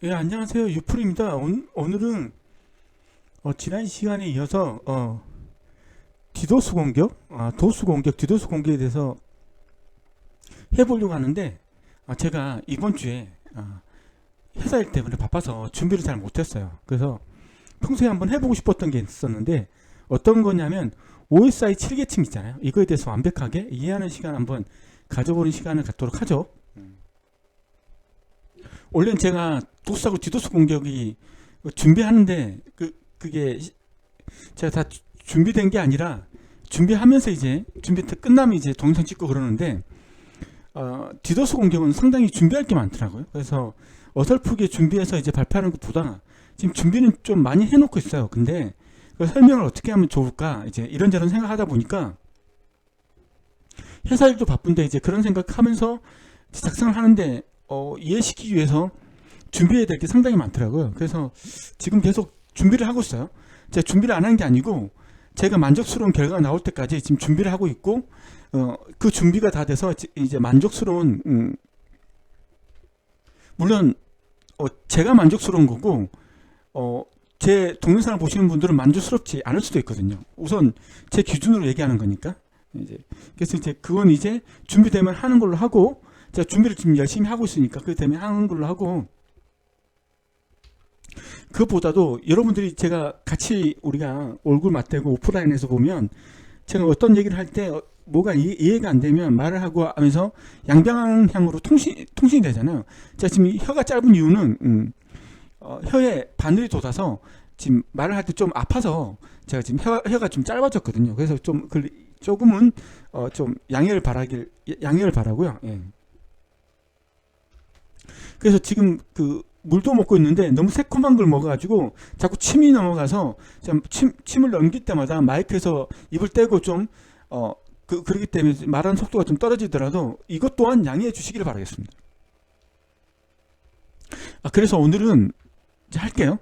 예, 안녕하세요. 유풀입니다. 오늘은 지난 시간에 이어서 디도스 공격, 도스 공격, 디도스 공격에 대해서 해보려고 하는데 제가 이번 주에 회사 일 때문에 바빠서 준비를 잘 못했어요. 그래서 평소에 한번 해보고 싶었던 게 있었는데 어떤 거냐면 OSI 7계층 있잖아요. 이거에 대해서 완벽하게 이해하는 시간 한번 가져보는 시간을 갖도록 하죠. 원래는 제가 도스하고 디도스 공격이 준비하는데 그게 제가 다 준비된 게 아니라 준비하면서 이제 준비 끝나면 이제 동영상 찍고 그러는데 디도스 공격은 상당히 준비할 게 많더라고요. 그래서 어설프게 준비해서 이제 발표하는 것보다 지금 준비는 좀 많이 해놓고 있어요. 근데 그 설명을 어떻게 하면 좋을까 이제 이런저런 생각하다 보니까 회사 일도 바쁜데 이제 그런 생각하면서 작성을 하는데 이해시키기 위해서 준비해야 될 게 상당히 많더라고요. 그래서 지금 계속 준비를 하고 있어요. 제가 준비를 안 한 게 아니고 제가 만족스러운 결과가 나올 때까지 지금 준비를 하고 있고 그 준비가 다 돼서 이제 만족스러운 물론 제가 만족스러운 거고 제 동영상을 보시는 분들은 만족스럽지 않을 수도 있거든요. 우선 제 기준으로 얘기하는 거니까 이제 그래서 이제 그건 이제 준비되면 하는 걸로 하고 제가 준비를 지금 열심히 하고 있으니까 그 때문에 하는 걸로 하고 그것보다도 여러분들이 제가 같이 우리가 얼굴 맞대고 오프라인에서 보면 제가 어떤 얘기를 할 때 뭐가 이해가 안 되면 말을 하고 하면서 양방향으로 통신이 되잖아요. 제가 지금 혀가 짧은 이유는 혀에 바늘이 돋아서 지금 말을 할 때 좀 아파서 제가 지금 혀가 좀 짧아졌거든요. 그래서 좀 조금은 좀 양해를 바라고요. 예. 그래서 지금 물도 먹고 있는데 너무 새콤한 걸 먹어가지고 자꾸 침이 넘어가서 침을 넘길 때마다 마이크에서 입을 떼고 좀 그렇기 때문에 말하는 속도가 좀 떨어지더라도 이것 또한 양해해 주시기를 바라겠습니다. 그래서 오늘은 이제 할게요.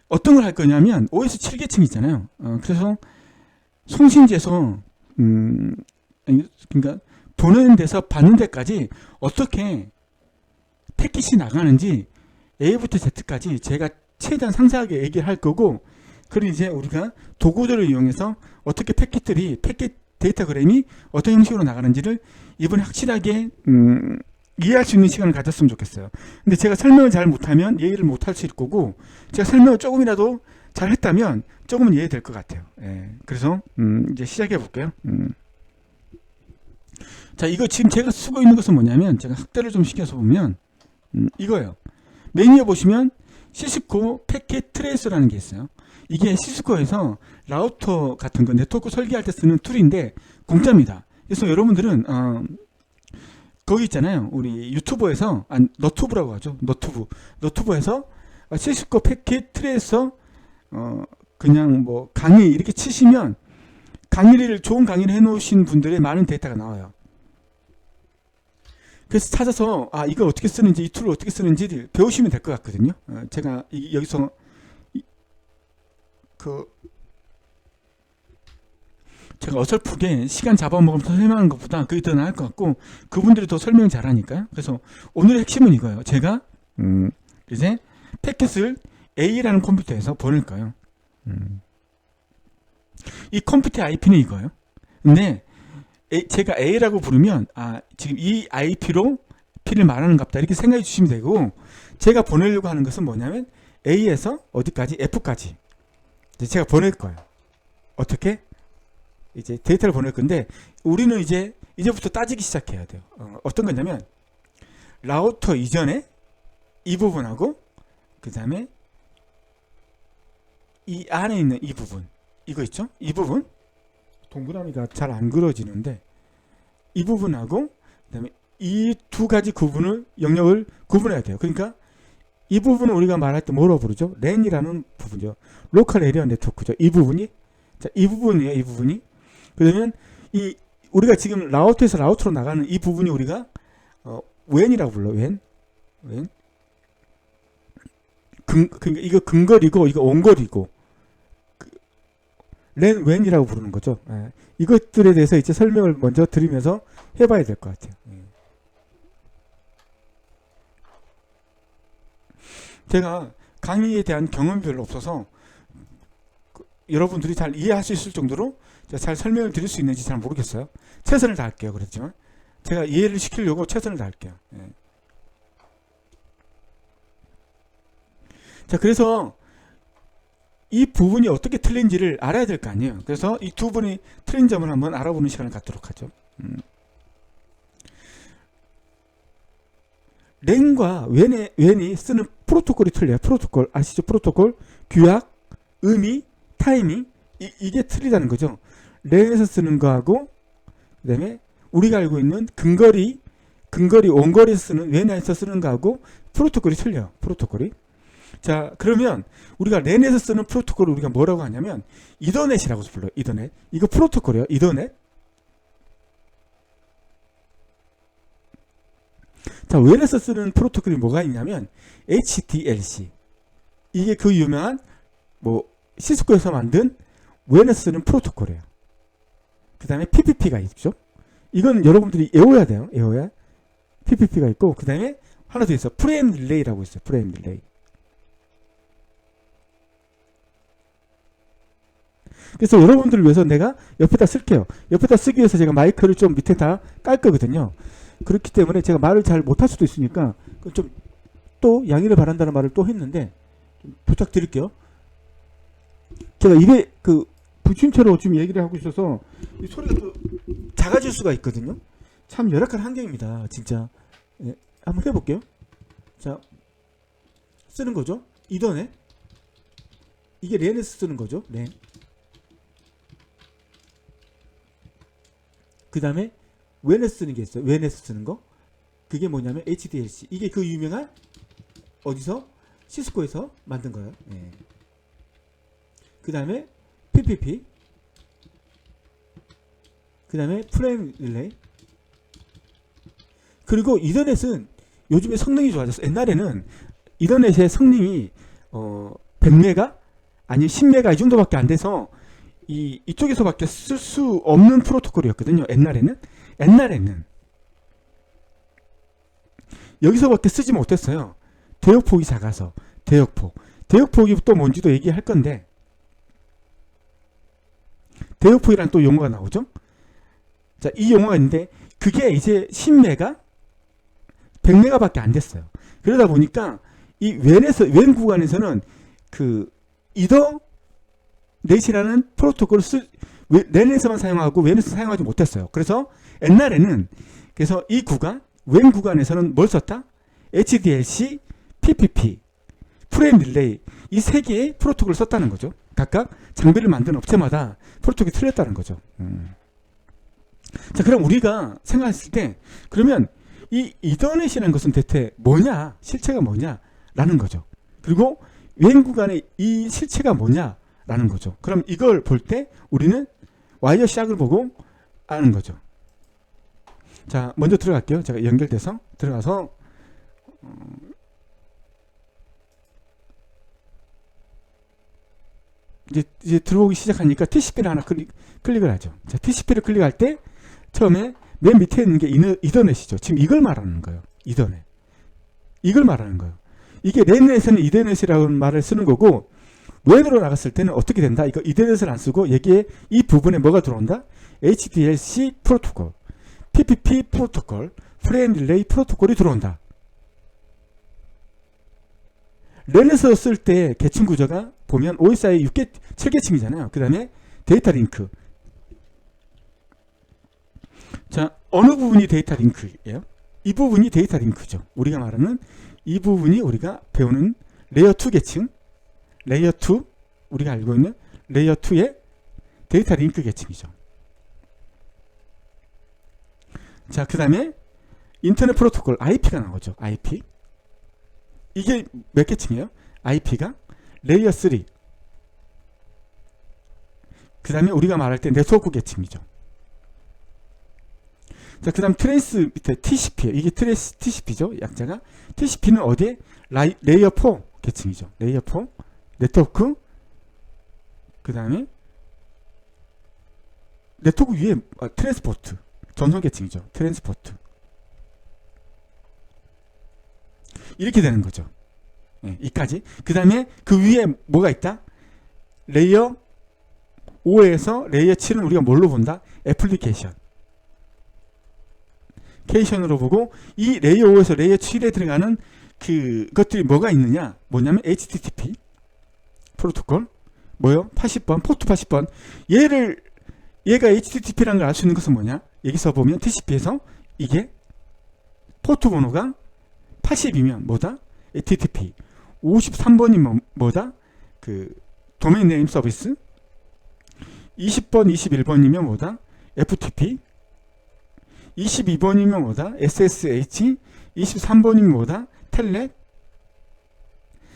어떤 걸 할 거냐면 OS 7계층 있잖아요. 그래서 송신제에서 그러니까 보내는 데서 받는 데까지 어떻게 패킷이 나가는지 A부터 Z까지 제가 최대한 상세하게 얘기를 할 거고, 그리고 이제 우리가 도구들을 이용해서 어떻게 패킷 데이터그램이 어떤 형식으로 나가는지를 이번에 확실하게 이해할 수 있는 시간을 가졌으면 좋겠어요. 근데 제가 설명을 잘 못하면 이해를 못할 수 있을 거고, 제가 설명을 조금이라도 잘 했다면 조금은 이해될 것 같아요. 예, 그래서 이제 시작해 볼게요. 자, 이거 지금 제가 쓰고 있는 것은 뭐냐면 제가 확대를 좀 시켜서 보면 이거예요. 메뉴에 보시면 시스코 패킷 트레이서라는 게 있어요. 이게 시스코에서 라우터 같은 거 네트워크 설계할 때 쓰는 툴인데 공짜입니다. 그래서 여러분들은 거기 있잖아요. 우리 유튜브에서 너튜브라고 하죠. 너튜브에서 시스코 패킷 트레이서 그냥 뭐 강의 이렇게 치시면 좋은 강의를 해놓으신 분들의 많은 데이터가 나와요. 그래서 찾아서 이걸 어떻게 쓰는지 이 툴을 어떻게 쓰는지 배우시면 될 것 같거든요. 제가 여기서 제가 어설프게 시간 잡아먹으면서 설명하는 것보다 그게 더 나을 것 같고 그분들이 더 설명 잘하니까요. 그래서 오늘의 핵심은 이거예요. 제가 이제 패킷을 A라는 컴퓨터에서 보낼 거예요. 이 컴퓨터 IP는 이거예요. 근데 제가 A라고 부르면 지금 이 IP로 P를 말하는 갑다 이렇게 생각해 주시면 되고, 제가 보내려고 하는 것은 뭐냐면 A에서 어디까지 F까지 제가 보낼 거예요. 어떻게? 이제 데이터를 보낼 건데 우리는 이제부터 따지기 시작해야 돼요. 어떤 거냐면 라우터 이전에 이 부분하고 그 다음에 이 안에 있는 이 부분 이거 있죠? 이 부분 동그라미가 잘 안 그려지는데 이 부분하고 그다음에 이 두 가지 영역을 구분해야 돼요. 그러니까 이 부분은 우리가 말할 때 뭐라고 부르죠? 랜이라는 부분이죠. 로컬 에리어 네트워크죠. 이 부분이 이 부분이에요. 이 부분이 그러면 우리가 지금 라우터에서 라우터로 나가는 이 부분이 우리가 웬이라고 불러요. 웬 그러니까 이거 근거리고 이거 원거리고 웬이라고 부르는 거죠. 이것들에 대해서 이제 설명을 먼저 드리면서 해봐야 될 것 같아요. 제가 강의에 대한 경험이 별로 없어서 여러분들이 잘 이해할 수 있을 정도로 제가 잘 설명을 드릴 수 있는지 잘 모르겠어요. 최선을 다할게요. 그렇지만 제가 이해를 시키려고 최선을 다할게요. 예. 자, 그래서 이 부분이 어떻게 틀린지를 알아야 될 거 아니에요. 그래서 이 두 분이 틀린 점을 한번 알아보는 시간을 갖도록 하죠. 렌과 웬이 쓰는 프로토콜이 틀려요. 프로토콜 아시죠? 프로토콜, 규약, 의미, 타이밍, 이게 틀리다는 거죠. 렌에서 쓰는 거하고 그 다음에 우리가 알고 있는 근거리, 원거리에서 쓰는 웬에서 쓰는 거하고 프로토콜이 틀려요. 프로토콜이. 자, 그러면 우리가 렌에서 쓰는 프로토콜을 우리가 뭐라고 하냐면 이더넷이라고 불러요. 이더넷. 이거 프로토콜이에요. 이더넷. 자, 웬에서 쓰는 프로토콜이 뭐가 있냐면 HDLC. 이게 그 유명한 시스코에서 만든 웬에서 쓰는 프로토콜이에요. 그 다음에 PPP가 있죠. 이건 여러분들이 외워야 돼요. 외워야. PPP가 있고 그 다음에 하나 더 있어. 프레임 릴레이라고 있어요. 프레임 릴레이. 그래서 여러분들을 위해서 내가 옆에다 쓸게요. 옆에다 쓰기 위해서 제가 마이크를 좀 밑에 다 깔 거거든요. 그렇기 때문에 제가 말을 잘 못할 수도 있으니까 좀 또 양해를 바란다는 말을 또 했는데 좀 부탁드릴게요. 제가 입에 부침체로 지금 얘기를 하고 있어서 이 소리가 또 작아질 수가 있거든요. 참 열악한 환경입니다. 진짜. 예, 한번 해볼게요. 자, 쓰는 거죠. 이더넷. 이게 렌에서 쓰는 거죠. 렌. 그 다음에 웬에서 쓰는 게 있어요. 웬에서 쓰는 거. 그게 뭐냐면 HDLC. 이게 그 유명한 어디서? 시스코에서 만든 거예요. 예. 그 다음에 PPP. 그 다음에 프레임 릴레이. 그리고 이더넷은 요즘에 성능이 좋아졌어. 옛날에는 이더넷의 성능이 100메가 아니 10메가 이 정도밖에 안 돼서 이쪽에서밖에 쓸 수 없는 프로토콜이었거든요. 옛날에는 여기서밖에 쓰지 못했어요. 대역폭이 작아서. 대역폭이 또 뭔지도 얘기할 건데 대역폭이란 또 용어가 나오죠. 자, 이 용어가 있는데 그게 이제 10메가 100메가밖에 안 됐어요. 그러다 보니까 이 웬 구간에서는 그 이더넷이라는 프로토콜을 렌에서만 사용하고 웬에서 사용하지 못했어요. 그래서 옛날에는 그래서 이 구간 웬 구간에서는 뭘 썼다? HDLC, PPP, 프레임 릴레이 이 세 개의 프로토콜을 썼다는 거죠. 각각 장비를 만든 업체마다 프로토콜이 틀렸다는 거죠. 자, 그럼 우리가 생각했을 때 그러면 이 이더넷이라는 것은 대체 뭐냐? 실체가 뭐냐? 라는 거죠. 그리고 웬 구간의 이 실체가 뭐냐? 라는 거죠. 그럼 이걸 볼 때 우리는 와이어 샥을 보고 아는 거죠. 자, 먼저 들어갈게요. 제가 연결돼서 들어가서 이제 들어오기 시작하니까 TCP를 하나 클릭을 하죠. 자, TCP를 클릭할 때 처음에 맨 밑에 있는 게 이더넷이죠. 지금 이걸 말하는 거예요. 이더넷. 이걸 말하는 거예요. 이게 렌에서는 이더넷이라는 말을 쓰는 거고 웬으로 나갔을 때는 어떻게 된다? 이거 이더넷을 안 쓰고 여기에 이 부분에 뭐가 들어온다? HDLC 프로토콜, PPP 프로토콜, 프레임 릴레이 프로토콜이 들어온다. 렌에서 쓸 때 계층 구조가 보면 OSI 7계층이잖아요. 그 다음에 데이터 링크. 자, 어느 부분이 데이터 링크예요? 이 부분이 데이터 링크죠. 우리가 말하는 이 부분이 우리가 배우는 레이어 2 계층, 레이어 2, 우리가 알고 있는 레이어 2의 데이터 링크 계층이죠. 자, 그 다음에 인터넷 프로토콜 IP가 나오죠. IP. 이게 몇 계층이에요? IP가 레이어 3. 그 다음에 우리가 말할 때 네트워크 계층이죠. 자, 그 다음 트레이스 밑에 TCP. 이게 TCP죠. 약자가. TCP는 어디에? 레이어 4 계층이죠. 레이어 4. 네트워크. 그 다음에 네트워크 위에 트랜스포트. 전송 계층이죠. 트랜스포트. 이렇게 되는 거죠. 예, 이까지. 그 다음에 그 위에 뭐가 있다? 레이어 5에서 레이어 7은 우리가 뭘로 본다? 애플리케이션. 케이션으로 보고 이 레이어 5에서 레이어 7에 들어가는 그것들이 뭐가 있느냐? 뭐냐면 HTTP 프로토콜. 뭐요? 80번, 포트 80번. 얘가 HTTP라는 걸 알 수 있는 것은 뭐냐? 여기서 보면 TCP에서 이게 포트 번호가 80이면 뭐다? HTTP. 53번이면 뭐다? 그 도메인 네임 서비스. 20번, 21번이면 뭐다? FTP. 22번이면 뭐다? SSH. 23번이면 뭐다? 텔넷.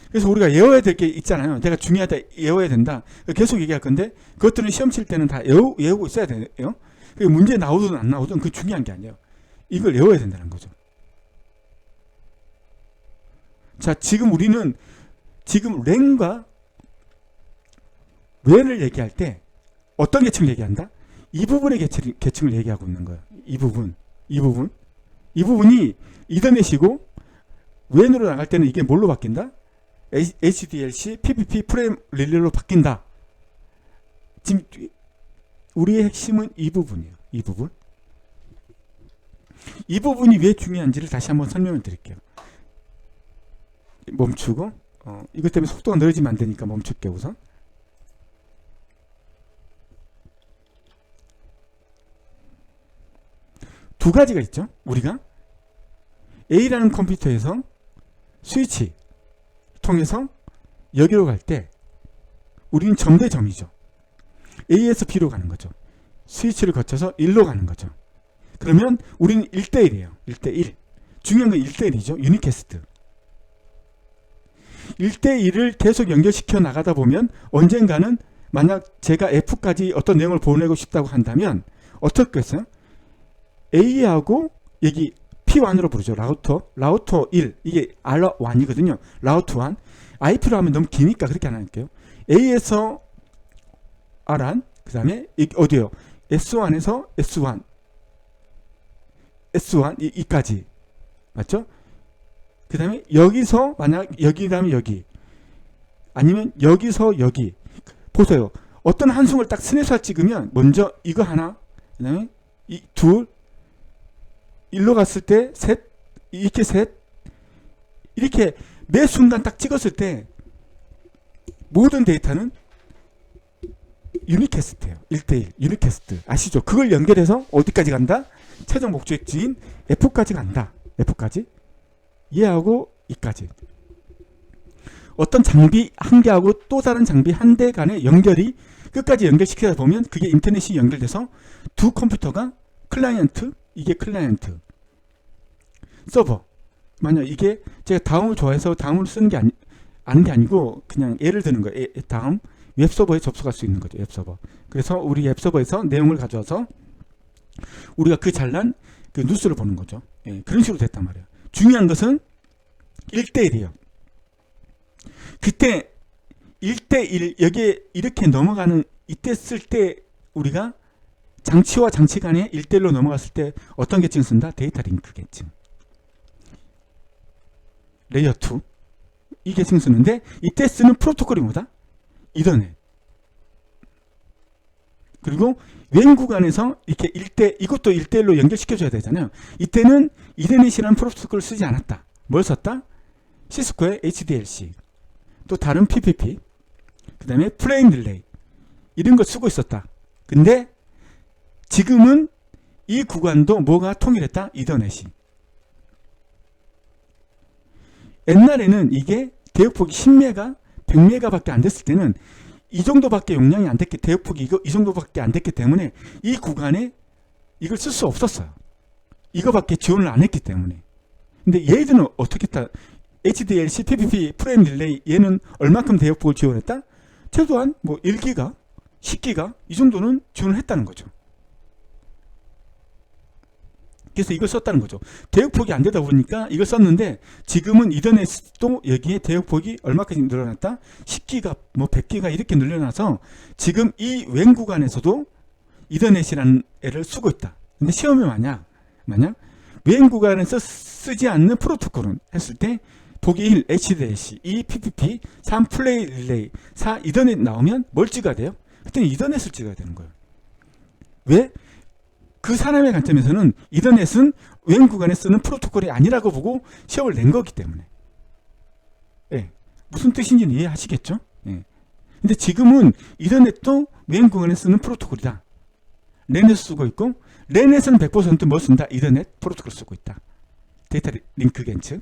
그래서 우리가 외워야 될 게 있잖아요. 내가 중요하다, 외워야 된다. 계속 얘기할 건데 그것들은 시험 칠 때는 다 외우고 있어야 돼요. 문제 나오든 안 나오든 그게 중요한 게 아니에요. 이걸 외워야 된다는 거죠. 자, 지금 우리는 지금 랭과 웨를 얘기할 때 어떤 계층을 얘기한다? 이 부분의 계층을 얘기하고 있는 거예요. 이 부분이 이더넷이고 웬으로 나갈 때는 이게 뭘로 바뀐다? HDLC, PPP, 프레임 릴레이로 바뀐다. 지금 우리의 핵심은 이 부분이에요. 이 부분이 왜 중요한지를 다시 한번 설명을 드릴게요. 멈추고 이것 때문에 속도가 늘어지면 안 되니까 멈출게요. 우선 두 가지가 있죠. 우리가 A라는 컴퓨터에서 스위치 통해서 여기로 갈 때 우리는 점 대 점이죠. A에서 B로 가는 거죠. 스위치를 거쳐서 1로 가는 거죠. 그러면 우리는 1대1이에요. 1대1. 중요한 건 1대1이죠. 유니캐스트. 1대1을 계속 연결시켜 나가다 보면 언젠가는 만약 제가 F까지 어떤 내용을 보내고 싶다고 한다면 어떻게 했어요? A하고 여기 P1으로 부르죠. 라우터 1. 이게 R1이거든요. 라우터 1. IP로 하면 너무 기니까 그렇게 안 할게요. A에서 R1, 그 다음에 어디요? S1에서 S1 이까지. 맞죠? 그 다음에 여기서 만약 여기 다음에 여기 아니면 여기서 여기 보세요. 어떤 한숨을 딱 스냅샷 찍으면 먼저 이거 하나, 그 다음에 이 둘, 일로 갔을 때 셋, 이렇게 셋, 이렇게 매 순간 딱 찍었을 때 모든 데이터는 유니캐스트예요. 1대1 유니캐스트. 아시죠? 그걸 연결해서 어디까지 간다? 최종 목적지인 F까지 간다. F까지. 얘하고 이까지. 어떤 장비 한 개하고 또 다른 장비 한 대 간의 연결이 끝까지 연결시키다 보면 그게 인터넷이 연결돼서 두 컴퓨터가 클라이언트, 이게 클라이언트, 서버. 만약 이게 제가 다음을 좋아해서 다음을 쓰는 게 아는 게 아니고 그냥 예를 드는 거예요. 다음 웹서버에 접속할 수 있는 거죠. 웹서버. 그래서 우리 웹서버에서 내용을 가져와서 우리가 그 잘난 그 뉴스를 보는 거죠. 예, 그런 식으로 됐단 말이에요. 중요한 것은 1대1이에요. 그때 1대1 여기에 이렇게 넘어가는 이때 쓸 때 우리가 장치와 장치 간에 1대1로 넘어갔을 때 어떤 계층을 쓴다? 데이터 링크 계층. 레이어 2 이 계층 쓰는데 이때 쓰는 프로토콜이 뭐다? 이더넷. 그리고 웬 구간에서 이렇게 이것도 1대1로 연결시켜줘야 되잖아요. 이때는 이더넷이라는 프로토콜을 쓰지 않았다. 뭘 썼다? 시스코의 HDLC, 또 다른 PPP, 그 다음에 프레임 릴레이 이런 걸 쓰고 있었다. 근데 지금은 이 구간도 뭐가 통일했다? 이더넷이. 옛날에는 이게 대역폭이 10메가, 100메가밖에 안 됐을 때는 이 정도밖에 용량이 안 됐기, 대역폭이 이 정도밖에 안 됐기 때문에 이 구간에 이걸 쓸 수 없었어요. 이거밖에 지원을 안 했기 때문에. 근데 얘들은 어떻게 했다? HDLC, PPP, 프레임 릴레이 얘는 얼마큼 대역폭을 지원했다? 최소한 뭐 1기가, 10기가 이 정도는 지원을 했다는 거죠. 그래서 이걸 썼다는 거죠. 대역폭이 안 되다 보니까 이걸 썼는데 지금은 이더넷도 여기에 대역폭이 얼마까지 늘어났다? 10기가, 뭐 100기가 이렇게 늘어나서 지금 이 웬 구간에서도 이더넷이라는 애를 쓰고 있다. 근데 시험에 만약 웬 구간에서 쓰지 않는 프로토콜은 했을 때 보기 1 HDDC, 2 PPP, 3 플레이 릴레이, 4 이더넷 나오면 뭘 찍어야 돼요? 그때는 이더넷을 찍어야 되는 거예요. 왜? 그 사람의 관점에서는 이더넷은 웬 구간에 쓰는 프로토콜이 아니라고 보고 시험을 낸 거기 때문에. 예. 무슨 뜻인지는 이해하시겠죠? 예. 근데 지금은 이더넷도 웬 구간에 쓰는 프로토콜이다. 랜에서 쓰고 있고, 랜에서는 100% 뭘 쓴다? 이더넷 프로토콜 쓰고 있다. 데이터 링크 겐츠.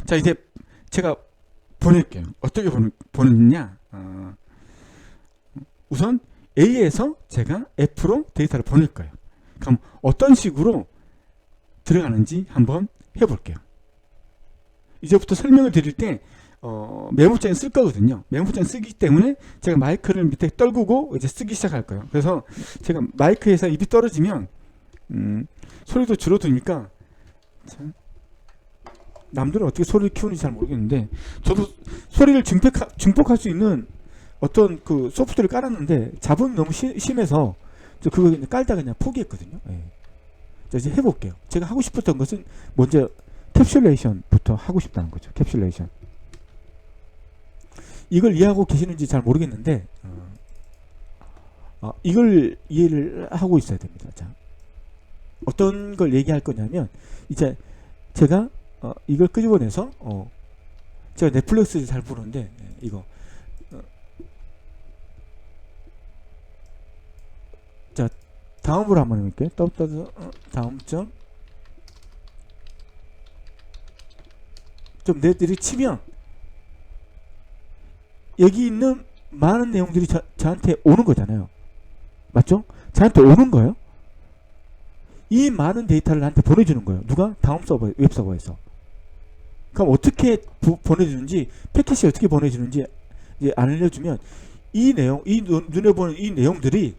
자, 이제 제가 보낼게요. 어떻게 보냈냐? 우선 A에서 제가 F로 데이터를 보낼 거예요. 그럼 어떤 식으로 들어가는지 한번 해볼게요. 이제부터 설명을 드릴 때 메모장에 쓸 거거든요. 메모장 쓰기 때문에 제가 마이크를 밑에 떨구고 이제 쓰기 시작할 거예요. 그래서 제가 마이크에서 입이 떨어지면 소리도 줄어드니까 참 남들은 어떻게 소리를 키우는지 잘 모르겠는데 저도 소리를 증폭할 수 있는 어떤 그 소프트를 깔았는데 잡음이 너무 심해서 저 그거 그냥 깔다가 그냥 포기했거든요. 예. 자, 이제 해볼게요. 제가 하고 싶었던 것은 먼저 캡슐레이션부터 하고 싶다는 거죠. 캡슐레이션. 이걸 이해하고 계시는지 잘 모르겠는데 이걸 이해를 하고 있어야 됩니다. 자, 어떤 걸 얘기할 거냐면 이제 제가 이걸 끄집어내서 제가 넷플릭스 잘 보는데 이거 자, 다음으로 한번 해볼게요. 다음 점 내들이 치면 여기 있는 많은 내용들이 저한테 오는 거잖아요. 맞죠? 저한테 오는 거예요. 이 많은 데이터를 나한테 보내주는 거예요. 누가? 다음 서버, 웹 서버에서. 그럼 어떻게 보내주는지, 패킷이 어떻게 보내주는지 이제 알려주면 이 내용, 이 눈에 보는 이 내용들이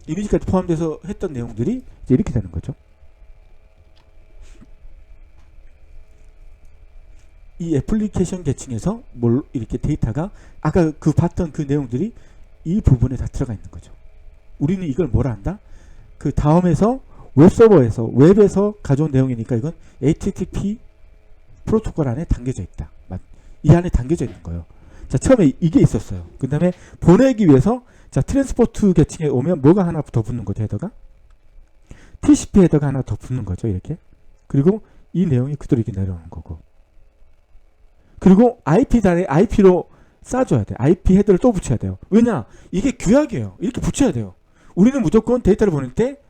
이미지까지 포함돼서 했던 내용들이 이제 이렇게 되는 거죠. 이 애플리케이션 계층에서 이렇게 데이터가 아까 그 봤던 그 내용들이 이 부분에 다 들어가 있는 거죠. 우리는 이걸 뭐라 한다? 그 다음에서 웹서버에서 웹에서 가져온 내용이니까 이건 HTTP 프로토콜 안에 담겨져 있다. 이 안에 담겨져 있는 거예요. 자, 처음에 이게 있었어요. 그 다음에 보내기 위해서 자, 트랜스포트 계층에 오면 뭐가 하나 더 붙는 거죠, 헤더가? TCP 헤더가 하나 더 붙는 거죠, 이렇게. 그리고 이 내용이 그대로 이렇게 내려오는 거고. 그리고 IP 단에 IP로 쏴줘야 돼. IP 헤더를 또 붙여야 돼요. 왜냐? 이게 규약이에요. 이렇게 붙여야 돼요. 우리는 무조건 데이터를 보낼 때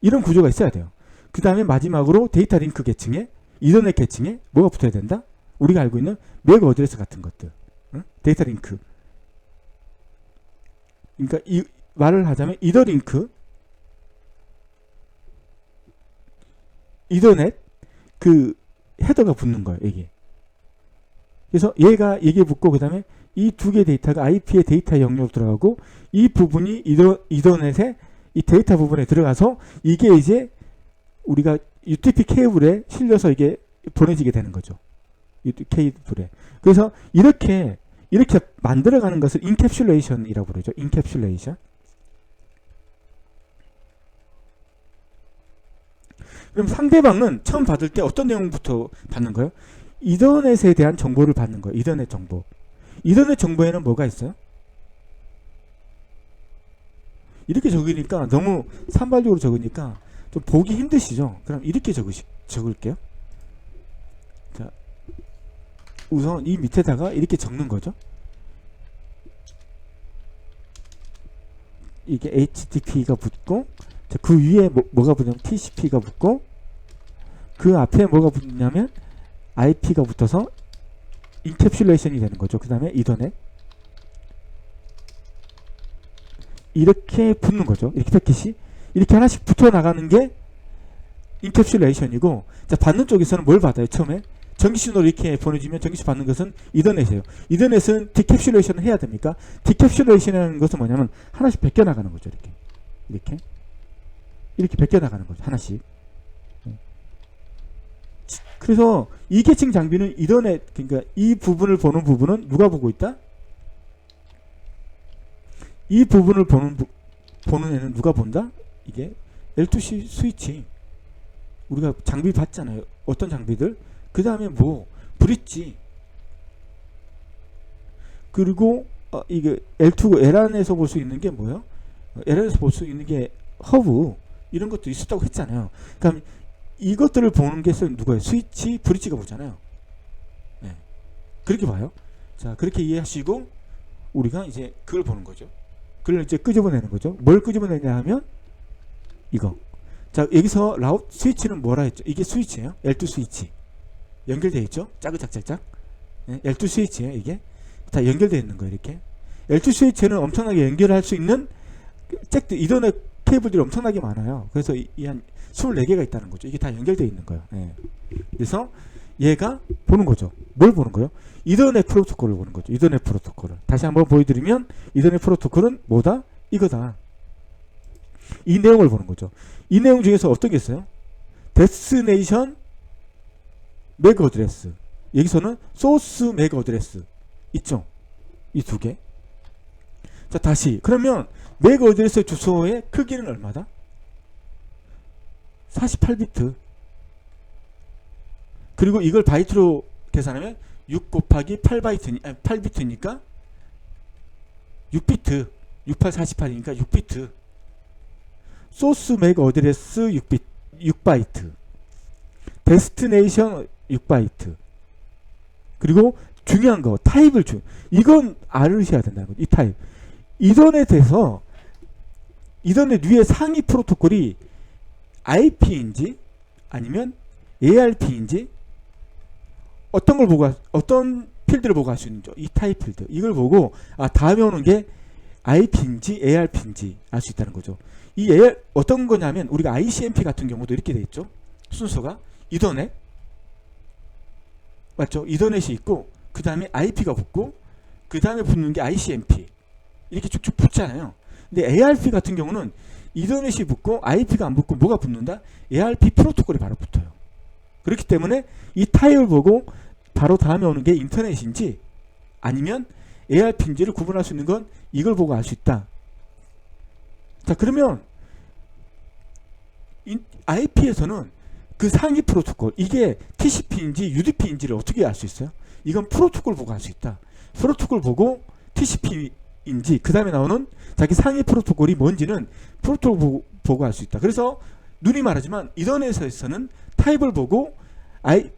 이런 구조가 있어야 돼요. 그 다음에 마지막으로 데이터 링크 계층에, 이더넷 계층에 뭐가 붙어야 된다? 우리가 알고 있는 맥 어드레스 같은 것들. 응? 데이터 링크. 그러니까 이 말을 하자면 이더 링크, 이더넷 그 헤더가 붙는 거예요. 이게. 그래서 얘가 이게 붙고 그 다음에 이 두 개의 데이터가 IP의 데이터 영역으로 들어가고 이 부분이 이더넷의 이 데이터 부분에 들어가서 이게 이제 우리가 UTP 케이블에 실려서 이게 보내지게 되는 거죠. UTP 케이블에. 그래서 이렇게 만들어가는 것을 인캡슐레이션이라고 부르죠. 인캡슐레이션. 그럼 상대방은 처음 받을 때 어떤 내용부터 받는 거예요? 이더넷에 대한 정보를 받는 거예요. 이더넷 정보. 이더넷 정보에는 뭐가 있어요? 이렇게 적으니까 너무 산발적으로 적으니까 좀 보기 힘드시죠? 그럼 이렇게 적을게요. 자, 우선 이 밑에다가 이렇게 적는 거죠. 이게 HTTP가 붙고 자, 그 위에 뭐가 붙냐면 TCP가 붙고 그 앞에 뭐가 붙냐면 IP가 붙어서 인캡슐레이션이 되는 거죠. 그 다음에 이더넷 이렇게 붙는 거죠. 이렇게 패킷이 이렇게 하나씩 붙어 나가는 게 인캡슐레이션이고, 자, 받는 쪽에서는 뭘 받아요? 처음에 전기 신호를 이렇게 보내주면 전기 신호 받는 것은 이더넷이에요. 이더넷은 디캡슐레이션을 해야 됩니까? 디캡슐레이션이라는 것은 뭐냐면 하나씩 벗겨 나가는 거죠. 이렇게 벗겨 나가는 거죠. 하나씩. 그래서 이 계층 장비는 이더넷, 그러니까 이 부분을 보는 부분은 누가 보고 있다? 이 부분을 보는 애는 누가 본다? 이게 L2C 스위치. 우리가 장비 봤잖아요. 어떤 장비들. 그 다음에 뭐 브릿지, 그리고 이게 L2고 LAN에서 볼 수 있는 게 뭐예요? LAN에서 볼 수 있는 게 허브, 이런 것도 있었다고 했잖아요. 그럼 이것들을 보는 게 누구예요? 스위치, 브릿지가 보잖아요. 네. 그렇게 봐요. 자, 그렇게 이해하시고 우리가 이제 그걸 보는 거죠. 그걸 이제 끄집어내는 거죠. 뭘 끄집어내냐 하면 이거. 자, 여기서 스위치는 뭐라 했죠? 이게 스위치예요. L2 스위치. 연결되어 있죠? 짜그짝짝짝. 네, L2 스위치예요, 이게. 다 연결되어 있는 거예요, 이렇게. L2 스위치는 엄청나게 연결할 수 있는 잭들, 이더넷 케이블들이 엄청나게 많아요. 그래서 이 한 24개가 있다는 거죠. 이게 다 연결되어 있는 거예요. 네. 그래서 얘가 보는 거죠. 뭘 보는 거예요? 이더넷 프로토콜을 보는 거죠. 이더넷 프로토콜을. 다시 한번 보여드리면 이더넷 프로토콜은 뭐다? 이거다. 이 내용을 보는 거죠. 이 내용 중에서 어떤 게 있어요? 데스티네이션 맥 어드레스. 여기서는 소스 맥 어드레스 있죠? 이 두 개. 자, 다시 그러면 맥 어드레스 주소의 크기는 얼마다? 48비트. 그리고 이걸 바이트로 계산하면 6 곱하기 8비트니까 6비트. 6848이니까 6비트. 소스 맥 어드레스 6바이트. 데스티네이션 6바이트. 그리고 중요한 거, 타입을 이건 알으셔야 된다는 거죠. 이 타입. 이더넷에서 이더넷 위에 상위 프로토콜이 IP인지 아니면 ARP인지 어떤 필드를 보고 할 수 있는지, 이 타입 필드. 이걸 보고 다음에 오는 게 IP인지 ARP인지 알 수 있다는 거죠. 이 어떤 거냐면 우리가 ICMP 같은 경우도 이렇게 돼 있죠. 순서가 이더넷 맞죠? 이더넷이 있고 그 다음에 IP가 붙고 그 다음에 붙는 게 ICMP 이렇게 쭉쭉 붙잖아요. 근데 ARP 같은 경우는 이더넷이 붙고 IP가 안 붙고 뭐가 붙는다? ARP 프로토콜이 바로 붙어요. 그렇기 때문에 이 타입을 보고 바로 다음에 오는 게 인터넷인지 아니면 ARP인지를 구분할 수 있는 건 이걸 보고 알 수 있다. 자, 그러면 IP에서는 그 상위 프로토콜, 이게 TCP인지 UDP인지를 어떻게 알 수 있어요? 이건 프로토콜 보고 알 수 있다. 프로토콜 보고 TCP인지 그 다음에 나오는 자기 상위 프로토콜이 뭔지는 프로토콜 보고 알 수 있다. 그래서 눈이 말하지만 이더넷에서는 타입을 보고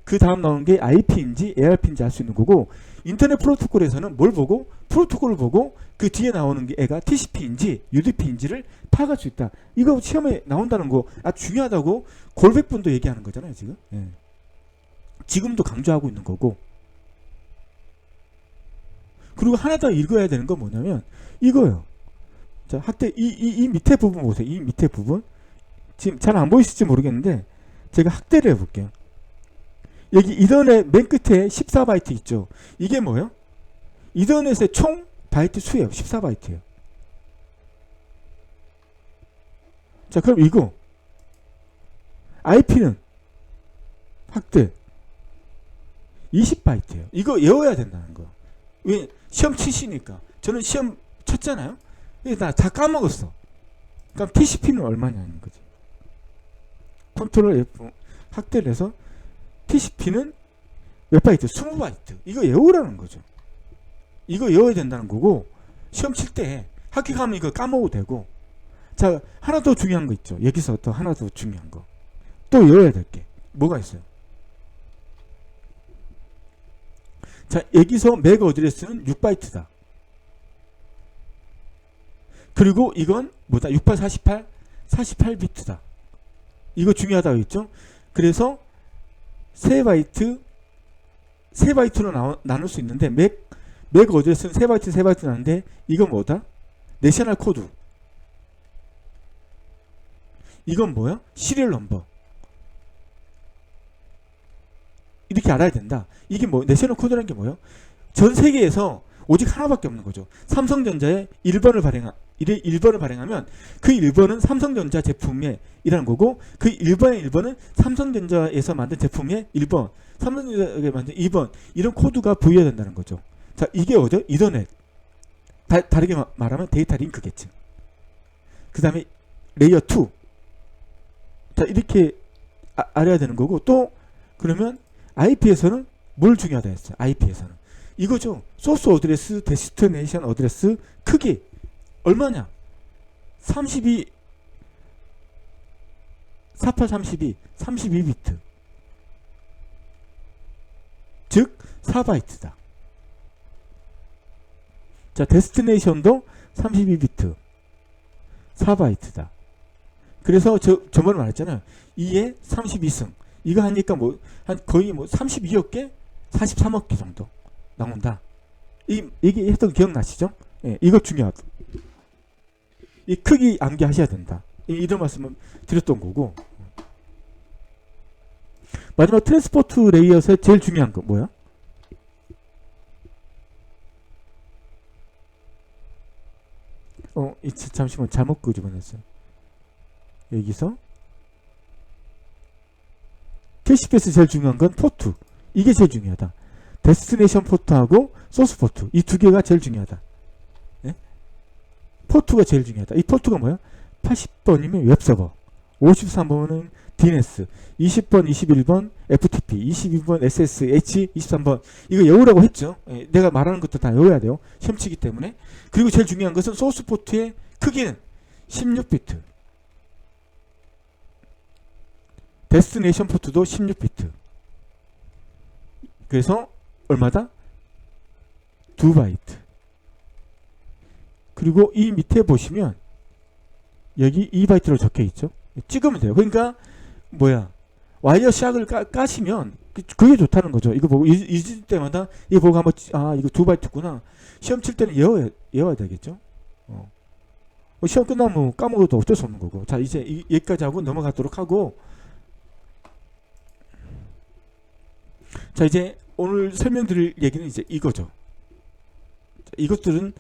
그 다음 나오는 게 IP인지 ARP인지 알 수 있는 거고, 인터넷 프로토콜에서는 뭘 보고? 프로토콜을 보고 그 뒤에 나오는 게 애가 TCP인지 UDP인지를 파악할 수 있다. 이거 시험에 나온다는 거 중요하다고 골백분도 얘기하는 거잖아요, 지금. 예. 지금도 강조하고 있는 거고. 그리고 하나 더 읽어야 되는 건 뭐냐면 이거요. 자, 학대 이 밑에 부분 보세요. 이 밑에 부분. 지금 잘 안 보이실지 모르겠는데 제가 학대를 해볼게요. 여기 이더넷 맨 끝에 14바이트 있죠. 이게 뭐예요? 이더넷의 총 바이트 수예요. 14바이트예요. 자, 그럼 이거 IP는 학대 20바이트예요. 이거 외워야 된다는 거. 왜? 시험 치시니까. 저는 시험 쳤잖아요. 나 다 까먹었어. 그럼 TCP는 얼마냐는 거지. 컨트롤 F 학대를 해서 TCP는 몇 바이트? 20바이트. 이거 외우라는 거죠. 이거 외워야 된다는 거고, 시험 칠 때 학교 가면 이거 까먹어도 되고. 자, 하나 더 중요한 거 있죠. 여기서 또 하나 더 중요한 거. 또 외워야 될 게 뭐가 있어요? 자, 여기서 맥 어드레스는 6바이트다. 그리고 이건 뭐다? 6848, 48비트다. 이거 중요하다고 했죠? 그래서 3바이트로 나눌 수 있는데 맥 어드레스는 3바이트 나는데 이건 뭐다? 내셔널 코드. 이건 뭐야? 시리얼 넘버. 이렇게 알아야 된다. 이게 뭐 내셔널 코드라는 게 뭐예요? 전 세계에서 오직 하나밖에 없는 거죠. 삼성전자의 1번을 발행하면 그 1번은 삼성전자 제품의 이라는 거고, 그 1번의 1번은 삼성전자에서 만든 제품의 1번, 삼성전자에 만든 2번, 이런 코드가 부여해야 된다는 거죠. 자, 이게 어디요? 이더넷. 다르게 말하면 데이터 링크겠죠. 그 다음에 레이어 2. 자, 이렇게 알아야 되는 거고, 또 그러면 IP에서는 뭘 중요하다 했어요. IP에서는 이거죠. 소스 어드레스, 데스티네이션 어드레스 크기 얼마냐? 32 4832 32비트, 즉 4바이트다. 자, 데스티네이션도 32비트 4바이트다. 그래서 저번에 말했잖아요. 2에 32승. 이거 하니까 뭐 한 거의 뭐 32억 개, 43억 개 정도 나온다. 이게 했던 기억나시죠? 예, 이거 중요하다. 이 크기 암기하셔야 된다. 이런 말씀을 드렸던 거고. 마지막 트랜스포트 레이어에서 제일 중요한 거 뭐야? 잠시만 잘못 끄집어냈어요. 여기서 캐시패스 제일 중요한 건 포트. 이게 제일 중요하다. 데스티네이션 포트하고 소스 포트. 이 두 개가 제일 중요하다. 네? 포트가 제일 중요하다. 이 포트가 뭐야? 80번이면 웹서버, 53번은 DNS, 20번, 21번 FTP, 22번 SSH, 23번 이거 외우라고 했죠. 예, 내가 말하는 것도 다 외워야 돼요. 시험 치기 때문에. 그리고 제일 중요한 것은 소스 포트의 크기는 16비트. 데스티네이션 포트도 16비트. 그래서 얼마다? 2바이트. 그리고 이 밑에 보시면 여기 2바이트로 적혀 있죠. 찍으면 돼요. 그러니까 뭐야, 와이어 샥을 까시면 그게 좋다는 거죠. 이거 보고 잊을 때마다 이거 보고 한번 이거 2바이트구나. 시험 칠 때는 외워야 되겠죠. 시험 끝나면 뭐 까먹어도 어쩔 수 없는 거고. 자, 이제 여기까지 하고 넘어가도록 하고, 자, 이제 오늘 설명드릴 얘기는 이제 이거죠. 자, 이것들은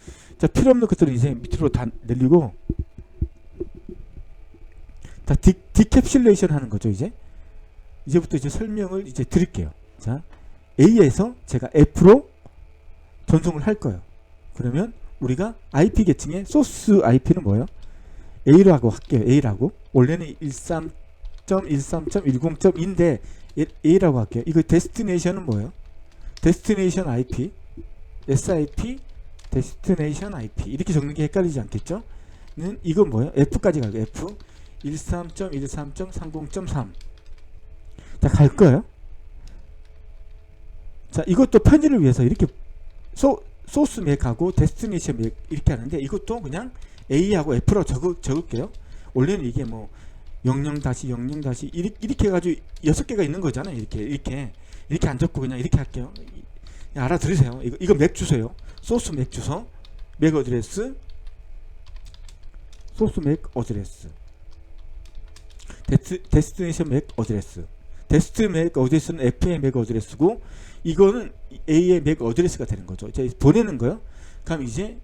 필요 없는 것들은 이제 밑으로 다 내리고, 다 디캡슐레이션 하는 거죠. 이제부터 이제 설명을 이제 드릴게요. 자, A에서 제가 F로 전송을 할 거예요. 그러면 우리가 IP 계층의 소스 IP는 뭐예요? A라고 할게요. A라고. 원래는 13.13.10.2인데 A라고 할게요. 이거 데스티네이션은 뭐예요? 데스티네이션 IP, SIP, 데스티네이션 IP 이렇게 적는 게 헷갈리지 않겠죠? 이건 뭐예요? F까지 가고 F 13.13.30.3. 자, 갈 거예요. 자, 이것도 편의를 위해서 이렇게 소스 맥하고 데스티네이션 맥 이렇게 하는데, 이것도 그냥 A하고 F로 적을게요. 원래는 이게 뭐 00-00- 이렇게 해가지고 6개가 있는 거잖아요. 이렇게 안 적고 그냥 이렇게 할게요. 그냥 알아들으세요. 이거 맥 주소요. 소스 맥 주소, 맥 어드레스, 소스 맥 어드레스, 데스티네이션 맥 어드레스. 데스트 맥 어드레스는 F의 맥 어드레스고, 이거는 A의 맥 어드레스가 되는 거죠. 이제 보내는 거요. 그럼 이제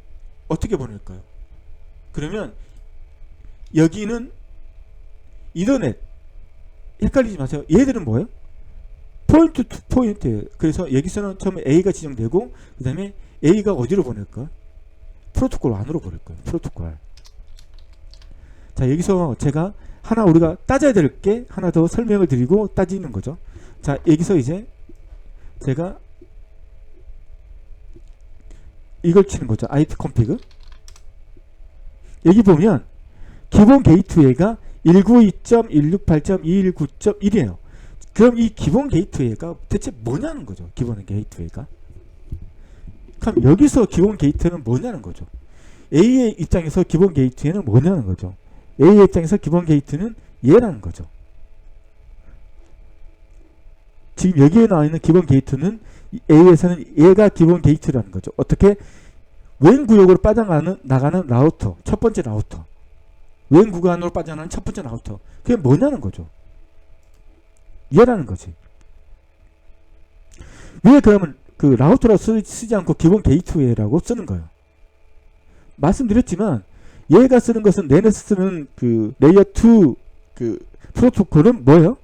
어떻게 보낼까요? 그러면 여기는 이더넷, 헷갈리지 마세요. 얘들은 뭐예요? 포인트 투 포인트예요. 그래서 여기서는 처음에 A가 지정되고, 그 다음에 A가 어디로 보낼까? 프로토콜 안으로 보낼 거예요. 프로토콜. 자, 여기서 제가 우리가 따져야 될 게 하나 더 설명을 드리고 따지는 거죠. 자, 여기서 이제 제가 이걸 치는 거죠. IP config. 여기 보면 기본 게이트웨이가 192.168.219.1이에요. 그럼 이 기본 게이트웨이가 대체 뭐냐는 거죠. 기본 게이트웨이가. 그럼 여기서 기본 게이트는 뭐냐는 거죠. A의 입장에서 기본 게이트웨이는 뭐냐는 거죠. A의 입장에서 기본 게이트는 얘라는 거죠. 지금 여기에 나와 있는 기본 게이트는 A에서는 얘가 기본 게이트라는 거죠. 어떻게? 왼 구역으로 빠져나가는 라우터, 첫 번째 라우터. 왼 구간으로 빠져나가는 첫 번째 라우터. 그게 뭐냐는 거죠. 얘라는 거지. 왜 그러면 그 라우터라고 쓰지 않고 기본 게이트웨이라고 쓰는 거예요? 말씀드렸지만 얘가 쓰는 것은, 내내 쓰는 그 레이어 2 그 프로토콜은 뭐예요?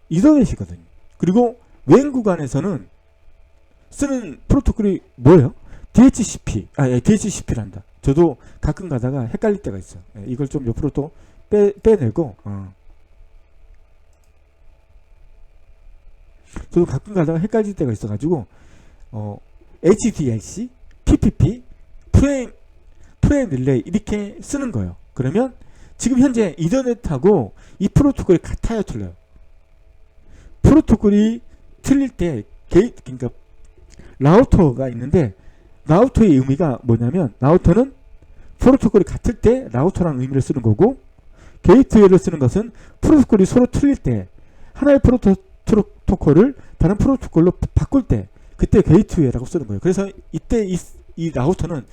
이더넷이거든요. 그리고 왼 구간에서는 쓰는 프로토콜이 뭐예요? DHCP란다. 저도 가끔 가다가 헷갈릴 때가 있어요. 이걸 좀 옆으로 또 빼내고, 저도 가끔 가다가 헷갈릴 때가 있어가지고 HDLC, PPP, 프레임 릴레이 이렇게 쓰는 거예요. 그러면 지금 현재 이더넷하고 이 프로토콜이 같아요, 틀려요? 프로토콜이 틀릴 때 그러니까 라우터가 있는데 라우터의 의미가 뭐냐면 라우터는 프로토콜이 같을 때 라우터라는 의미를 쓰는 거고 게이트웨이를 쓰는 것은 프로토콜이 서로 틀릴 때 하나의 프로토콜을 다른 프로토콜로 바꿀 때 그때 게이트웨이라고 쓰는 거예요. 그래서 이때 이 라우터는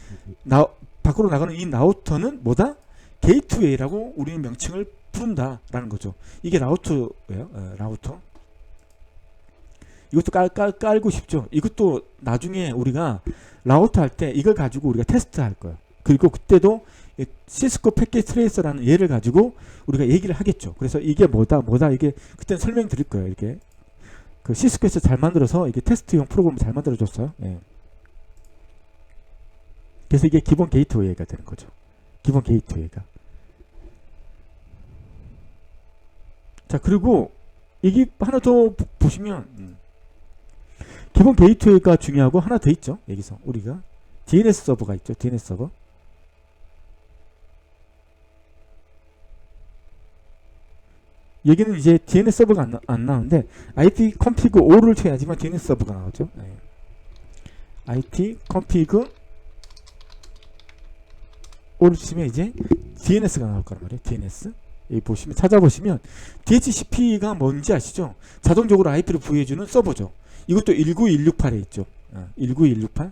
밖으로 나가는 이 라우터는 뭐다? 게이트웨이라고 우리는 명칭을 부른다라는 거죠. 이게 라우터예요. 라우터. 이것도 깔고 싶죠. 이것도 나중에 우리가 라우터 할 때 이걸 가지고 우리가 테스트 할 거예요. 그리고 그때도 시스코 패킷 트레이서라는 예를 가지고 우리가 얘기를 하겠죠. 그래서 이게 뭐다 이게 그때는 설명 드릴 거예요. 이렇게 그 시스코에서 잘 만들어서 이게 테스트용 프로그램을 잘 만들어 줬어요. 예. 그래서 이게 기본 게이트웨이가 되는 거죠. 기본 게이트웨이가. 자, 그리고 이게 하나 더 보시면 기본 게이트웨이가 중요하고 하나 더 있죠. 여기서 우리가 DNS 서버가 있죠. DNS 서버. 여기는 이제 DNS 서버가 안 나오는데 IP config 5를 쳐야지만 DNS 서버가 나오죠. 네. IP config 5를 치면 이제 DNS가 나올 거란 말이에요. DNS. 여기 보시면 찾아보시면 DHCP가 뭔지 아시죠? 자동적으로 IP를 부여해주는 서버죠. 이것도 19168에 있죠. 19168.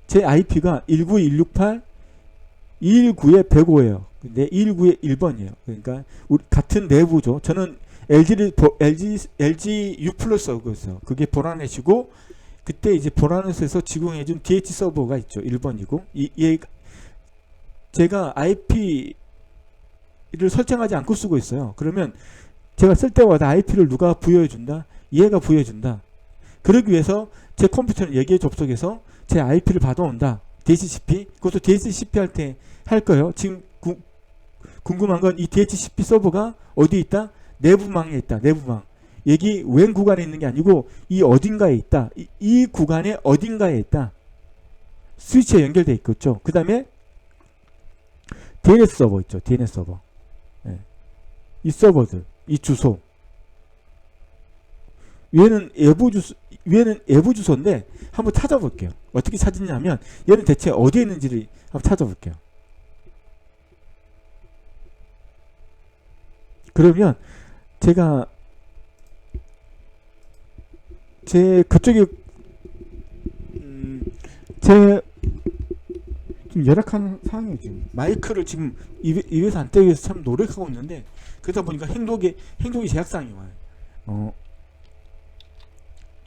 제 IP가 19168 219에 105예요. 근데 219에 1번이에요. 그러니까 우리 같은 내부죠. 저는 LG U 플러스 쓰고 있어요. 그게 보라넷이고 그때 이제 보라넷에서 제공해준 DH 서버가 있죠. 1번이고 제가 IP를 설정하지 않고 쓰고 있어요. 그러면 제가 쓸 때마다 IP를 누가 부여해준다? 얘가 부여해준다. 그러기 위해서 제 컴퓨터는 여기에 접속해서 제 IP를 받아온다. DHCP. 그것도 DHCP 할 때 할 거예요. 지금 궁금한 건 이 DHCP 서버가 어디에 있다? 내부망에 있다. 내부망. 여기 웬 구간에 있는 게 아니고 이 어딘가에 있다. 이 구간의 어딘가에 있다. 스위치에 연결되어 있겠죠. 그 다음에 DNS 서버 있죠. DNS 서버. 네. 이 서버들, 이 주소. 위에는 외부 주소인데 한번 찾아볼게요. 어떻게 찾았냐면 얘는 대체 어디에 있는지를 한번 찾아볼게요. 그러면 제가 제 그쪽에 제 좀 열악한 상황이에요. 지금 마이크를 지금 입에서 안 떼기 위해서 참 노력하고 있는데 그러다 보니까 행동이 제약사항이 와요.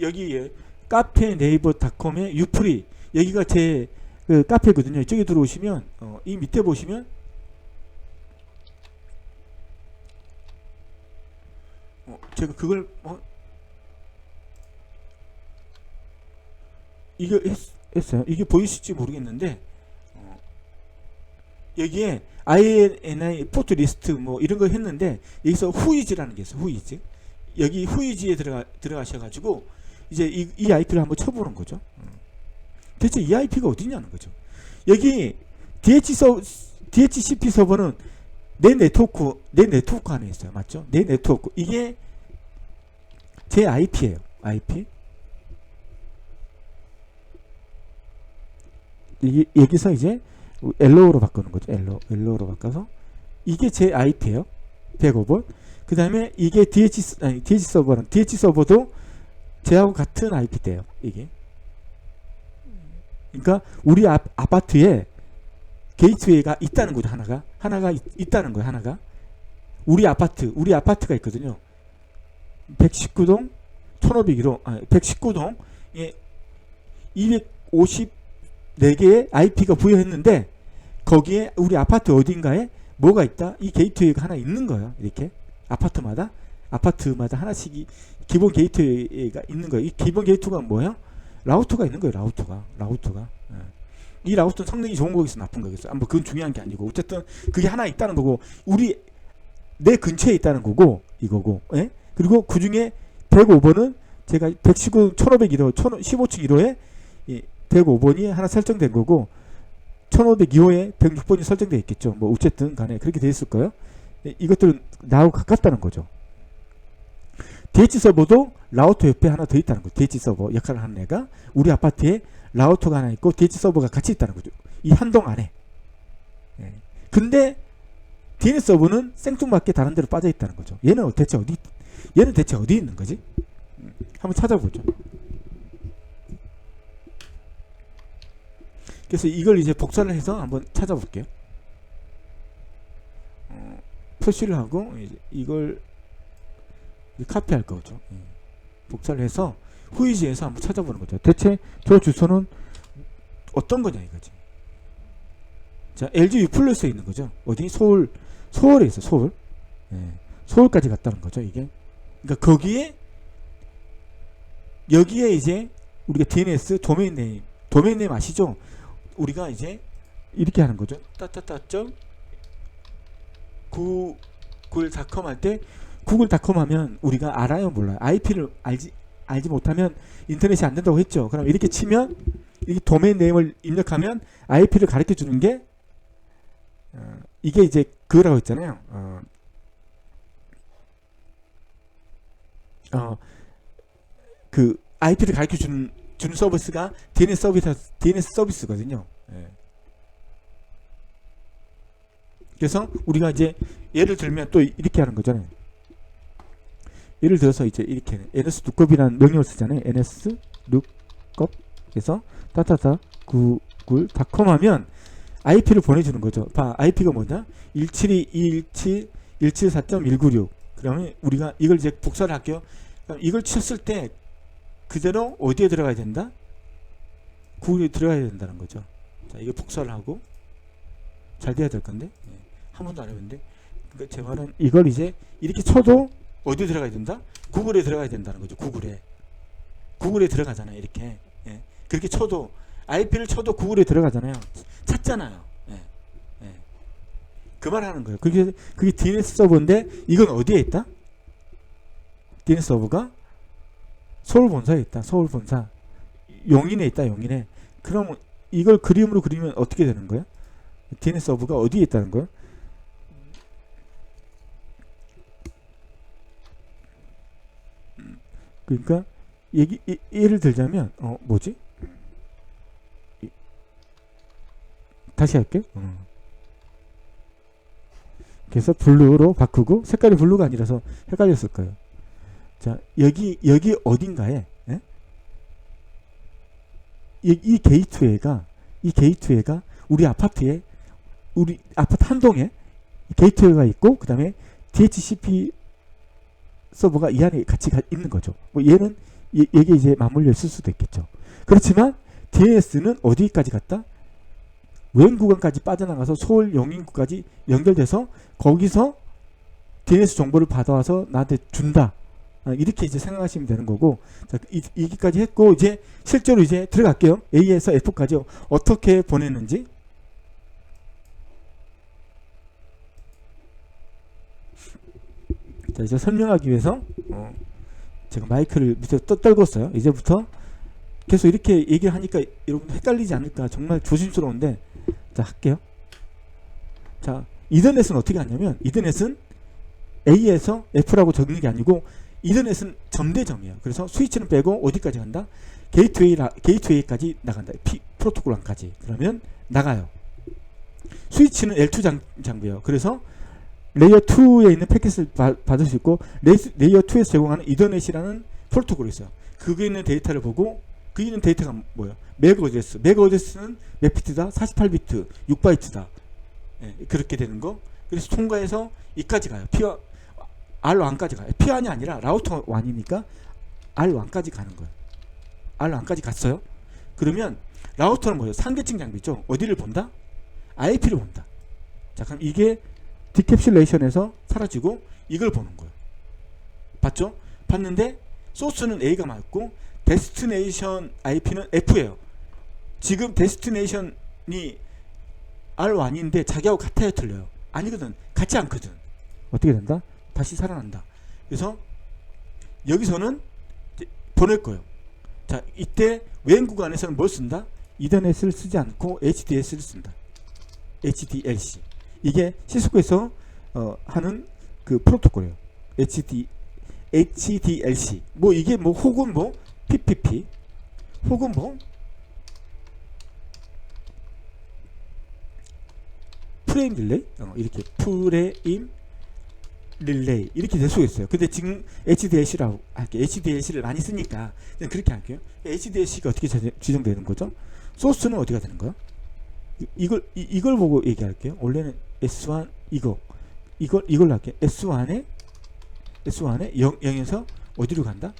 여기에 카페 네이버닷컴의 유프리 여기가 제 그 카페거든요. 이쪽에 들어오시면 이 밑에 보시면 제가 그걸 이거 했어요. 이게 보이실지 모르겠는데 여기에 INI 포트 리스트 뭐 이런 거 했는데 여기서 후이즈라는 게 있어요. 후이즈. 여기 후이즈에 들어가셔가지고 이제 이 IP를 한번 쳐보는 거죠. 대체 이 IP가 어디냐는 거죠. 여기 DHCP 서버는 내 네트워크 안에 있어요. 맞죠? 내 네트워크. 이게 제 IP예요. IP. 여기서 이제 LO로 바꾸는 거죠. LO로 바꿔서 이게 제 IP예요. 105번. 그 다음에 이게 DH 서버도 제하고 같은 IP대요. 이게. 그러니까 우리 아파트에 게이트웨이가 있다는 거죠. 하나가 있다는 거예요. 하나가 우리 아파트가 있거든요. 119동 1501호 119동 예, 254개의 IP가 부여했는데 거기에 우리 아파트 어딘가에 뭐가 있다? 이 게이트웨이가 하나 있는 거예요. 이렇게 아파트마다 하나씩 기본 게이트웨이가 있는 거예요. 이 기본 게이트웨이가 뭐예요? 라우터가 있는 거예요. 라우터가. 이 라우터는 성능이 좋은 거겠어, 나쁜 거겠어? 뭐 그건 중요한 게 아니고 어쨌든 그게 하나 있다는 거고 우리 내 근처에 있다는 거고 이거고. 예? 그리고 그 중에 105번은 제가 119 1501호 15층 1호에 105번이 하나 설정된 거고 1502호에 106번이 설정되어 있겠죠. 뭐 어쨌든 간에 그렇게 되어 있을 거예요. 이것들은 나하고 가깝다는 거죠. DH 서버도 라우터 옆에 하나 더 있다는 거죠. DH 서버 역할을 하는 애가 우리 아파트에 라우터가 하나 있고 DH 서버가 같이 있다는 거죠. 이 한 동 안에. 예. 근데 DNS 서버는 생뚱맞게 다른 데로 빠져 있다는 거죠. 얘는 대체 어디 있는 거지? 한번 찾아보죠. 그래서 이걸 이제 복사를 해서 한번 찾아볼게요. 표시를 하고 이걸 카피할 거죠. 복사를 해서 후이지에서 한번 찾아보는 거죠. 대체 저 주소는 어떤 거냐 이거지. 자, LG U+에 있는 거죠. 어디? 서울에 있어. 서울. 서울까지 갔다는 거죠. 이게. 그러니까 거기에 여기에 이제 우리가 DNS 도메인 네임 아시죠? 우리가 이제 이렇게 하는 거죠. 따따따점 구글닷컴 할 때 구글닷컴 하면 우리가 알아요, 몰라요? IP를 알지 못하면 인터넷이 안 된다고 했죠. 그럼 이렇게 치면 이 도메인 네임을 입력하면 IP를 가르쳐 주는 게 이게 이제 그거라고 했잖아요. 그 IP를 가르쳐 주는 서비스가 DNS 서비스거든요. 예. 그래서 우리가 이제 예를 들면 또 이렇게 하는 거잖아요. 예를 들어서 이제 이렇게 NS looup이라는 명령을 쓰잖아요. NS lookup 해서 따따따 구글닷컴 하면 IP를 보내주는 거죠. 봐, IP가 뭐냐? 172.117.174.196. 그러면 우리가 이걸 이제 복사를 할게요. 그럼 이걸 쳤을 때 그대로 어디에 들어가야 된다? 구글에 들어가야 된다는 거죠. 자, 이거 복사를 하고 잘 돼야 될 건데 한 번도 안 해봤는데. 그러니까 제 말은 이걸 이제 이렇게 쳐도 어디에 들어가야 된다? 구글에 들어가야 된다는 거죠. 구글에 들어가잖아요. 이렇게 그렇게 쳐도 IP를 쳐도 구글에 들어가잖아요. 찾잖아요. 그 말 하는 거예요. 그게 DNS 서버인데 이건 어디에 있다? DNS 서버가 서울 본사에 있다. 서울 본사 용인에 있다. 용인에. 그럼 이걸 그림으로 그리면 어떻게 되는 거야? DNS 서버가 어디에 있다는 거야? 그러니까 예를 들자면 뭐지? 다시 할게. 그래서 블루로 바꾸고 색깔이 블루가 아니라서 헷갈렸을 거예요. 자, 여기 어딘가에 이 게이트웨이가 우리 아파트 한 동에 게이트웨이가 있고 그다음에 DHCP 서버가 이 안에 같이 있는 거죠. 뭐 얘는 여기 이제 맞물려 있을 수도 있겠죠. 그렇지만 DNS는 어디까지 갔다? 웬 구간까지 빠져나가서 서울 용인구까지 연결돼서 거기서 DNS 정보를 받아와서 나한테 준다. 이렇게 이제 생각하시면 되는 거고. 자, 여기까지 했고 이제 실제로 이제 들어갈게요. A에서 F까지 어떻게 보냈는지. 자, 이제 설명하기 위해서 제가 마이크를 밑에 떨궜어요. 이제부터 계속 이렇게 얘기를 하니까 여러분 헷갈리지 않을까 정말 조심스러운데 자, 할게요. 자, 이더넷은 어떻게 하냐면 이더넷은 A에서 F라고 적는 게 아니고 이더넷은 점대점이에요. 그래서 스위치는 빼고 어디까지 간다? 게이트웨이까지 나간다. 프로토콜란까지. 그러면 나가요. 스위치는 L2 장비예요. 그래서 레이어 2에 있는 패킷을 받을 수 있고 레이어 2에서 제공하는 이더넷이라는 프로토콜이 있어요. 그게 있는 데이터를 보고 그 있는 데이터가 뭐예요? 맥 어드레스는 몇 비트다? 48비트, 6바이트다. 그렇게 되는 거. 그래서 통과해서 이까지 가요. R1까지 가요. P1이 아니라 라우터 1이니까 R1까지 가는 거예요. R1까지 갔어요. 그러면 라우터는 뭐예요? 상대층 장비죠. 어디를 본다? IP를 본다. 자, 그럼 이게 디캡슐레이션에서 사라지고 이걸 보는 거예요. 봤죠? 봤는데 소스는 A가 맞고 데스티네이션 IP는 F예요. 지금 데스티네이션이 R1인데 자기하고 같아요, 틀려요? 아니거든. 같지 않거든. 어떻게 된다? 다시 살아난다. 그래서 여기서는 보낼 거예요. 자, 이때 웬 구간에서는 뭘 쓴다? 이더넷을 쓰지 않고 HDS를 쓴다. HDLC. 이게 시스코에서 하는 그 프로토콜이에요. HDLC. 뭐 이게 뭐 혹은 뭐 PPP 혹은 뭐 프레임 릴레이 이렇게 프레임 릴레이 이렇게 될 수가 있어요. 근데 지금 HDLC라고 할게요. HDLC를 많이 쓰니까 그냥 그렇게 할게요. HDLC가 어떻게 지정되는 거죠? 소스는 어디가 되는 거야? 이걸 보고 얘기할게요. 원래는 S1 이걸 할게요. S1에 0에서 어디로 간다?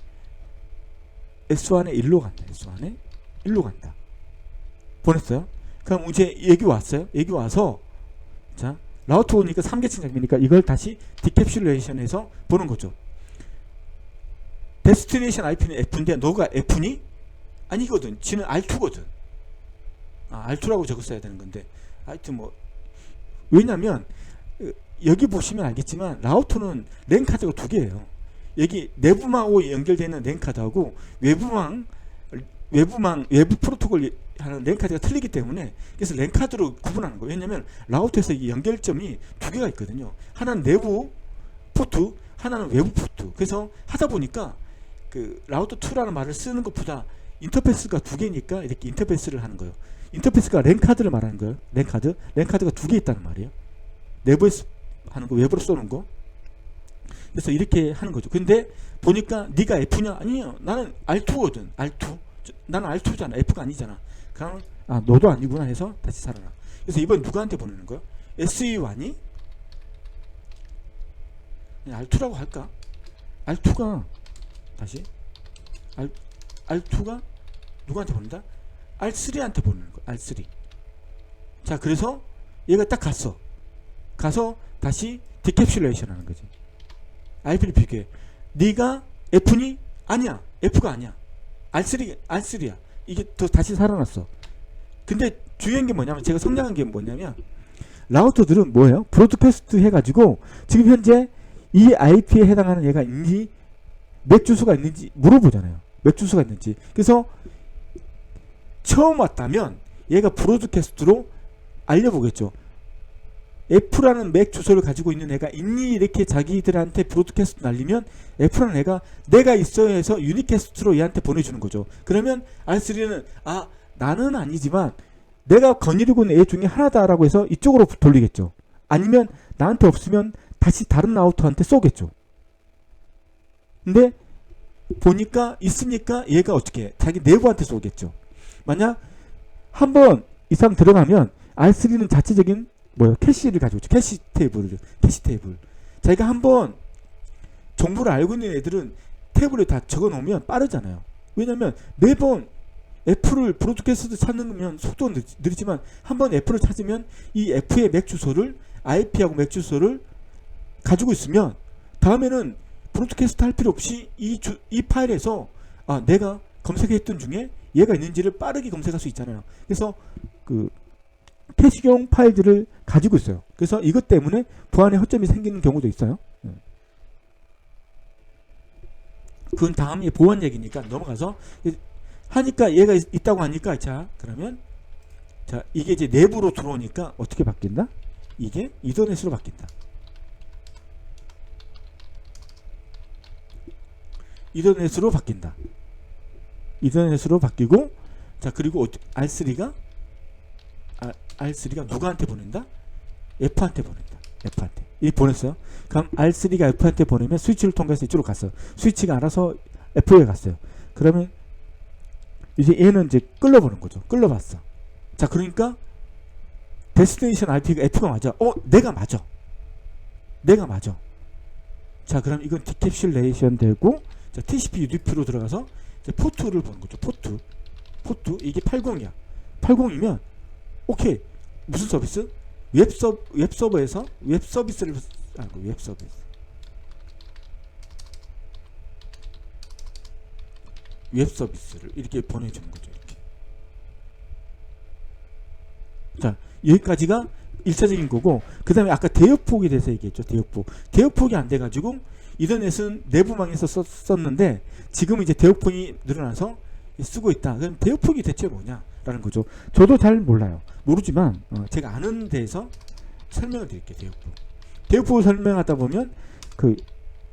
S1에 1로 간다. S1에 1로 간다. 보냈어요. 그럼 이제 여기 왔어요. 여기 와서 자 라우터 오니까 3계층 장비니까 이걸 다시 디캡슐레이션해서 보는 거죠. 데스티네이션 IP는 F인데 너가 F니? 아니거든. 지는 R2거든. R2라고 적었어야 되는 건데 하여튼 뭐 왜냐면 여기 보시면 알겠지만 라우터는 랜 카드가 두 개예요. 여기 내부망하고 연결되는 랜 카드하고 외부 프로토콜 하는 랜 카드가 틀리기 때문에 그래서 랜 카드로 구분하는 거예요. 왜냐면 라우터에서 이 연결점이 두 개가 있거든요. 하나는 내부 포트, 하나는 외부 포트. 그래서 하다 보니까 그 라우터 2라는 말을 쓰는 것보다 인터페이스가 두 개니까 이렇게 인터페이스를 하는 거예요. 인터페이스가 랜 카드를 말하는 거예요. 랜 카드가 두 개 있다는 말이에요. 내부에서 하는 거, 외부로 쏘는 거. 그래서 이렇게 하는 거죠. 근데 보니까 네가 F냐? 아니요. 나는 R2거든. R2. 나는 R2잖아. F가 아니잖아. 그러면 너도 아니구나 해서 다시 살아나. 그래서 이번 누구한테 보내는 거야? SE1이 R2라고 할까? R2가 다시 R2가 누구한테 보낸다? R3한테 보내는 거야. R3. 자, 그래서 얘가 딱 가서 다시 디캡슐레이션 하는 거지. IP를 비교해. 네가 F니? 아니야. F가 아니야. R3야. 이게 또 다시 살아났어. 근데 중요한 게 뭐냐면 제가 성장한 게 뭐냐면 라우터들은 뭐예요? 브로드캐스트 해가지고 지금 현재 이 IP에 해당하는 얘가 있는지 맥 주소가 있는지 물어보잖아요. 맥 주소가 있는지. 그래서 처음 왔다면 얘가 브로드캐스트로 알려보겠죠. F라는 맥 주소를 가지고 있는 애가 있니? 이렇게 자기들한테 브로드캐스트 날리면 F라는 애가 내가 있어야 해서 유니캐스트로 얘한테 보내주는 거죠. 그러면 R3는 나는 아니지만 내가 거느리고 있는 애 중에 하나다라고 해서 이쪽으로 돌리겠죠. 아니면 나한테 없으면 다시 다른 라우터한테 쏘겠죠. 근데 보니까 있으니까 얘가 어떻게 해? 자기 내부한테 쏘겠죠. 만약 한 번 이상 들어가면 R3는 자체적인 캐시를 가지고 있죠. 캐시 테이블. 자기가 한번 정보를 알고 있는 애들은 테이블에 다 적어 놓으면 빠르잖아요. 왜냐면 매번 F를 브로드캐스트 찾는 속도는 느리지만 한번 F를 찾으면 이 F의 맥 주소를 IP하고 맥 주소를 가지고 있으면 다음에는 브로드캐스트 할 필요 없이 이 파일에서 내가 검색했던 중에 얘가 있는지를 빠르게 검색할 수 있잖아요. 그래서 그 캐시용 파일들을 가지고 있어요. 그래서 이것 때문에 보안에 허점이 생기는 경우도 있어요. 그건 다음에 보안 얘기니까 넘어가서 하니까 얘가 있다고 하니까 자 그러면 자 이게 이제 내부로 들어오니까 어떻게 바뀐다? 이게 이더넷으로 바뀐다. 이더넷으로 바뀌고 자 그리고 R3가 누구한테 보낸다? F한테 보낸다. 이 보냈어요. 그럼 R3가 F한테 보내면 스위치를 통해서 이쪽으로 갔어요. 스위치가 알아서 F에 갔어요. 그러면 이제 얘는 이제 끌려보는 거죠. 끌려봤어. 자 그러니까 데스티네이션 IP가 F가 맞아. 내가 맞아. 자 그럼 이건 디캡슐레이션 되고 자 TCP UDP로 들어가서 이제 포트를 보는 거죠. 포트 이게 80이야. 80이면 오케이. 무슨 서비스? 웹서버에서 웹서비스를 이렇게 보내주는 거죠. 이렇게. 자 여기까지가 1차적인 거고, 그 다음에 아까 대역폭에 대해서 얘기했죠. 대역폭이 안 돼가지고 이더넷은 내부망에서 썼는데 지금은 이제 대역폭이 늘어나서 쓰고 있다. 그럼 대역폭이 대체 뭐냐라는 거죠. 저도 잘 몰라요. 모르지만 제가 아는 데에서 설명을 드릴게요. 대역폭을 설명하다 보면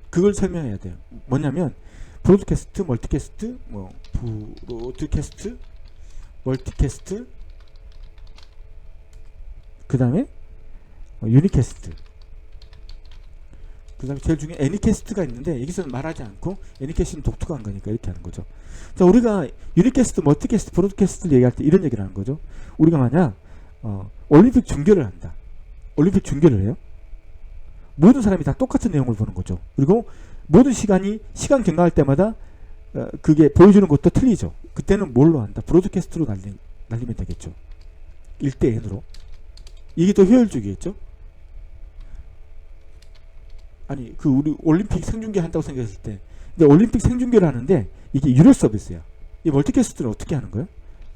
그걸 설명해야 돼요. 뭐냐면 브로드캐스트, 멀티캐스트, 브로드캐스트, 멀티캐스트, 그 다음에 유니캐스트, 그 다음에 제일 중에 애니캐스트가 있는데 여기서는 말하지 않고 애니캐스트는 독특한 거니까 이렇게 하는 거죠. 자, 우리가 유니캐스트, 멀티캐스트, 브로드캐스트를 얘기할 때 이런 얘기를 하는 거죠. 우리가 만약 올림픽 중계를 한다. 올림픽 중계를 해요. 모든 사람이 다 똑같은 내용을 보는 거죠. 그리고 모든 시간 경과할 때마다 그게 보여주는 것도 틀리죠. 그때는 뭘로 한다? 브로드캐스트로 날리면 되겠죠. 1대 N으로. 이게 더 효율적이겠죠? 아니, 우리 올림픽 생중계 한다고 생각했을 때, 근데 올림픽 생중계를 하는데 이게 유료 서비스야. 이 멀티캐스트는 어떻게 하는 거예요?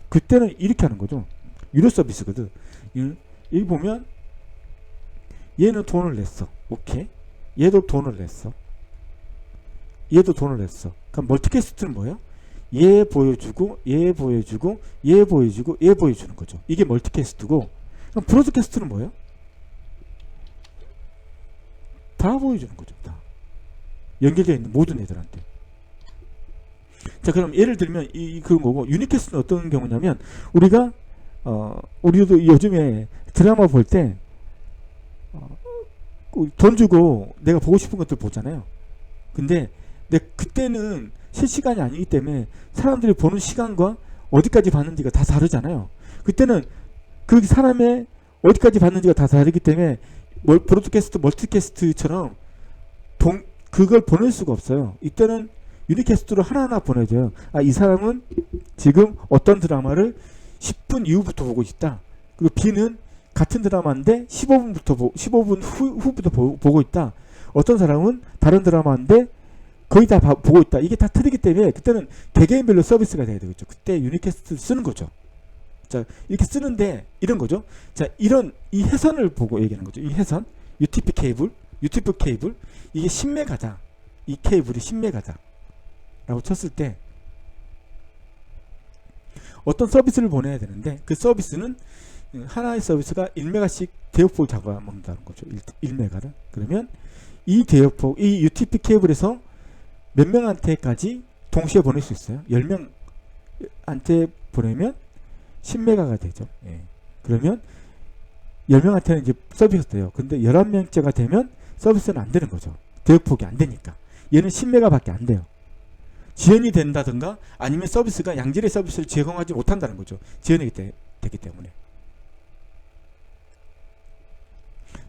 그때는 이렇게 하는 거죠. 유료 서비스거든. 여기 보면 얘는 돈을 냈어. 오케이. 얘도 돈을 냈어. 얘도 돈을 냈어. 그럼 멀티캐스트는 뭐예요? 얘 보여주고, 얘 보여주고, 얘 보여주고, 얘 보여주는 거죠. 이게 멀티캐스트고, 그럼 브로드캐스트는 뭐예요? 다 보여주는 거죠. 다. 연결되어 있는 모든 애들한테. 자, 그럼 예를 들면 그런 거고, 유니캐스트는 어떤 경우냐면 우리도 요즘에 드라마 볼 때 돈 주고 내가 보고 싶은 것들 보잖아요. 근데 그때는 실시간이 아니기 때문에 사람들이 보는 시간과 어디까지 봤는지가 다 다르잖아요. 그때는 그 사람의 어디까지 봤는지가 다 다르기 때문에 브로드캐스트, 멀티캐스트처럼 그걸 보낼 수가 없어요. 이때는 유니캐스트로 하나하나 보내줘요. 이 사람은 지금 어떤 드라마를 10분 이후부터 보고 있다. 그리고 B는 같은 드라마인데 15분 후부터 보고 있다. 어떤 사람은 다른 드라마인데 거의 다 보고 있다. 이게 다 틀리기 때문에 그때는 개개인별로 서비스가 돼야 되겠죠. 그때 유니캐스트 쓰는 거죠. 자, 이렇게 쓰는데 이런 거죠. 자, 이 해선을 보고 얘기하는 거죠. 이 해선, UTP 케이블, 이게 10메가다. 이 케이블이 10메가다. 라고 쳤을 때 어떤 서비스를 보내야 되는데 그 서비스는 하나의 서비스가 1메가씩 대역폭을 잡아먹는다는 거죠. 1메가를. 그러면 이 대역폭, 이 UTP 케이블에서 몇 명한테까지 동시에 보낼 수 있어요? 10명한테 보내면 10메가가 되죠. 예. 그러면 10명한테는 이제 서비스가 돼요. 근데 11명째가 되면 서비스는 안 되는 거죠. 대역폭이 안 되니까. 얘는 10메가 밖에 안 돼요. 지연이 된다든가 아니면 서비스가 양질의 서비스를 제공하지 못한다는 거죠. 지연이 되기 때문에.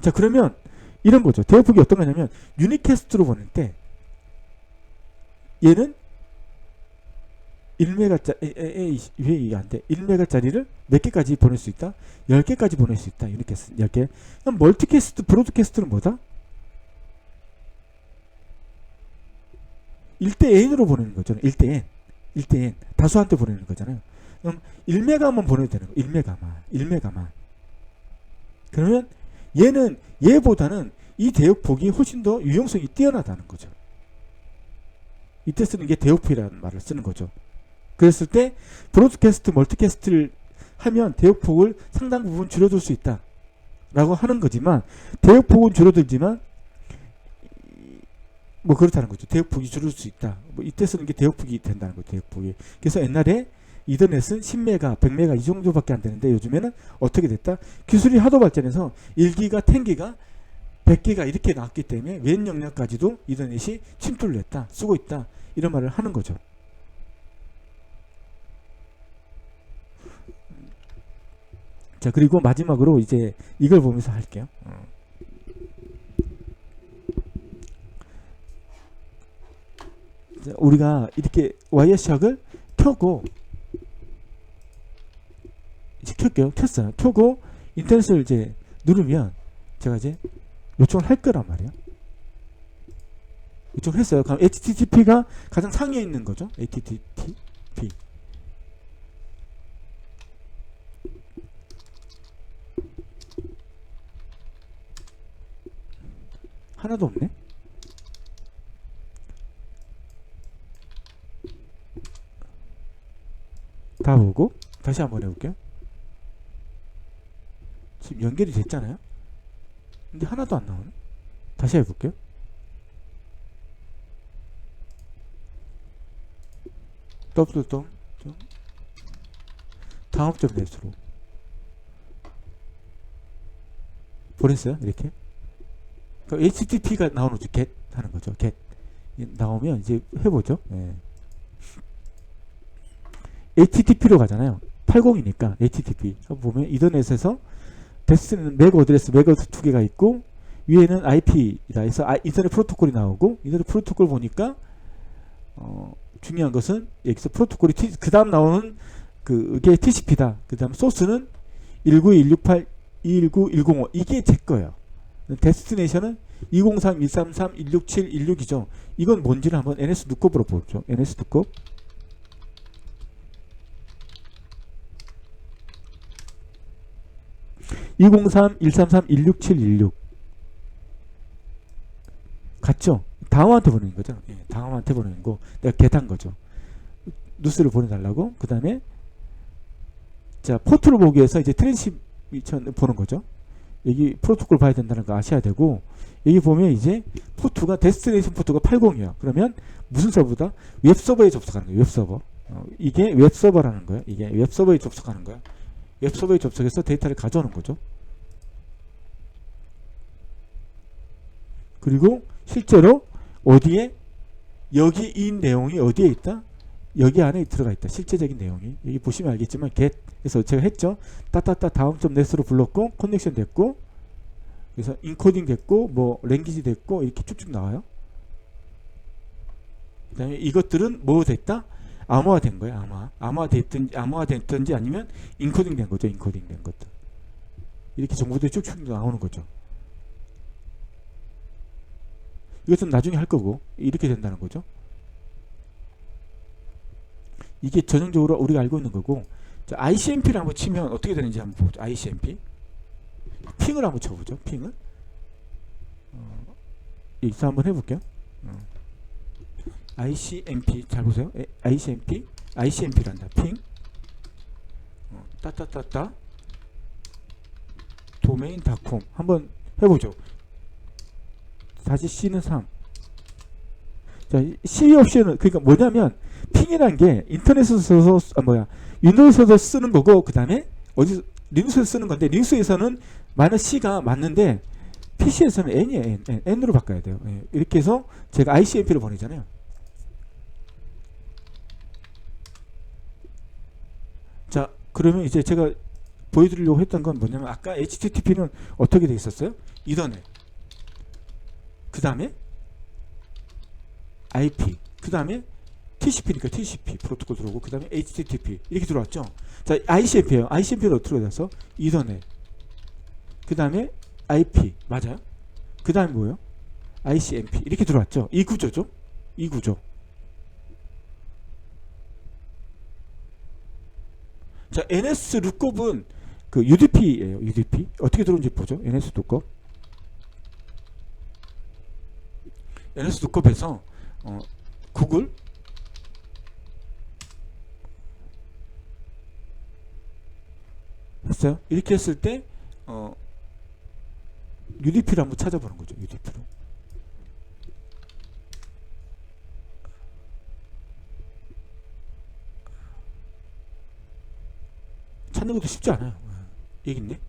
자, 그러면 이런 거죠. 대역폭이 어떤 거냐면 유니캐스트로 보낼 때 얘는 1메가짜리 왜 이게 안 돼? 1메가짜리를 몇 개까지 보낼 수 있다? 10개까지 보낼 수 있다. 유니캐스트 10개. 그럼 멀티캐스트, 브로드캐스트는 뭐다? 1대 N으로 보내는 거잖아요. 1대 N. 다수한테 보내는 거잖아요. 그럼 1메가만 보내도 되는 거예요. 1메가만. 그러면 얘보다는 이 대역폭이 훨씬 더 유용성이 뛰어나다는 거죠. 이때 쓰는 게 대역폭이라는 말을 쓰는 거죠. 그랬을 때 브로드캐스트, 멀티캐스트를 하면 대역폭을 상당 부분 줄여둘 수 있다 라고 하는 거지만 대역폭은 줄어들지만 그렇다는 거죠. 대역폭이 줄을 수 있다. 이때 쓰는 게 대역폭이 된다는 거죠. 대역폭이. 그래서 옛날에 이더넷은 10메가, 100메가 이 정도밖에 안 되는데 요즘에는 어떻게 됐다? 기술이 하도 발전해서 1기가, 10기가, 100기가 이렇게 나왔기 때문에 웬 영역까지도 이더넷이 침투를 했다. 쓰고 있다. 이런 말을 하는 거죠. 자, 그리고 마지막으로 이제 이걸 보면서 할게요. 자, 우리가 이렇게 와이어샥을 켜고 이제 켰어요. 켜고 인터넷을 이제 누르면 제가 이제 요청을 할 거란 말이에요. 요청을 했어요. 그럼 HTTP가 가장 상위에 있는 거죠. HTTP. 하나도 없네. 다 보고 다시 한번 해볼게요. 지금 연결이 됐잖아요. 근데 하나도 안 나오네. 다시 해볼게요. 더블 다음 점 넷으로 보냈어요. 이렇게 HTTP가 나오는 거죠. get 하는 거죠. get 나오면 이제 해보죠. 예. HTTP로 가잖아요. 80이니까 HTTP 보면 이더넷에서 데스는 맥 어드레스 두 개가 있고 위에는 IP라 해서 인터넷 프로토콜이 나오고 인터넷 프로토콜 보니까 중요한 것은 여기서 프로토콜이 그 다음 나오는 그게 TCP다. 그 다음 소스는 192.168.219.105 이게 제 거예요. 데스티네이션은 203.133.167.16이죠. 이건 뭔지를 한번 NS 누컵으로 보죠. NS 누컵 203.133.167.16 같죠? 다음한테 보내는 거죠. 예, 다음한테 보내는 거 내가 개탄 거죠. 뉴스를 보내달라고. 그 다음에 자 포트를 보기 위해서 이제 트랜시미션 보는 거죠. 여기 프로토콜 봐야 된다는 거 아셔야 되고 여기 보면 이제 포트가 데스티네이션 포트가 80이에요. 그러면 무슨 서버다? 웹서버에 접속하는 거예요. 웹서버. 이게 웹서버라는 거예요. 이게 웹서버에 접속하는 거예요. 웹서버에 접속해서 데이터를 가져오는 거죠. 그리고 실제로 어디에 여기 이 내용이 어디에 있다? 여기 안에 들어가 있다. 실제적인 내용이. 여기 보시면 알겠지만 get에서 제가 했죠. 따따따 다음 점 넷으로 불렀고 커넥션 됐고 그래서 인코딩 됐고 뭐 랭귀지 됐고 이렇게 쭉쭉 나와요. 그 다음에 이것들은 뭐 됐다? 암호화 된 거예요. 암호화 됐든지 아니면 인코딩 된 거죠. 인코딩 된 것들. 이렇게 정보들이 쭉쭉 나오는 거죠. 이것은 나중에 할 거고 이렇게 된다는 거죠. 이게 전형적으로 우리가 알고 있는 거고. 자, ICMP를 한번 치면 어떻게 되는지 한번 보죠. ICMP 핑을 한번 쳐보죠. 핑을 여기서 한번 해볼게요. ICMP 잘 보세요. ICMP란다. 핑 따따따따 도메인.com 한번 해보죠. 다시 C는 3. 자, C 옵션은 그러니까 뭐냐면 핑이란 게 인터넷에서 윈도우에서도 쓰는 거고 그 다음에 어디 리눅스에서 쓰는 건데 리눅스에서는 -C가 맞는데 PC에서는 N이에요. N으로 바꿔야 돼요. 예. 이렇게 해서 제가 ICMP를 보내잖아요. 자, 그러면 이제 제가 보여드리려고 했던 건 뭐냐면 아까 HTTP는 어떻게 돼 있었어요? 이더넷. 그 다음에 IP. 그 다음에 TCP니까 TCP 프로토콜 들어오고 그 다음에 HTTP 이렇게 들어왔죠. 자, ICMP예요. ICMP는 어떻게 돼서 이더넷. 그 다음에 IP 맞아요? 그 다음에 뭐예요? ICMP 이렇게 들어왔죠. 이 구조죠. 이 구조. 자, NS 룩컵은 그 UDP예요. UDP 어떻게 들어온지 보죠. NS 룩컵. NS 룩컵에서 구글 했어요. 이렇게 했을 때 UDP를 한번 찾아보는 거죠. UDP로. 찾는 것도 쉽지 않아요. 여기 있네.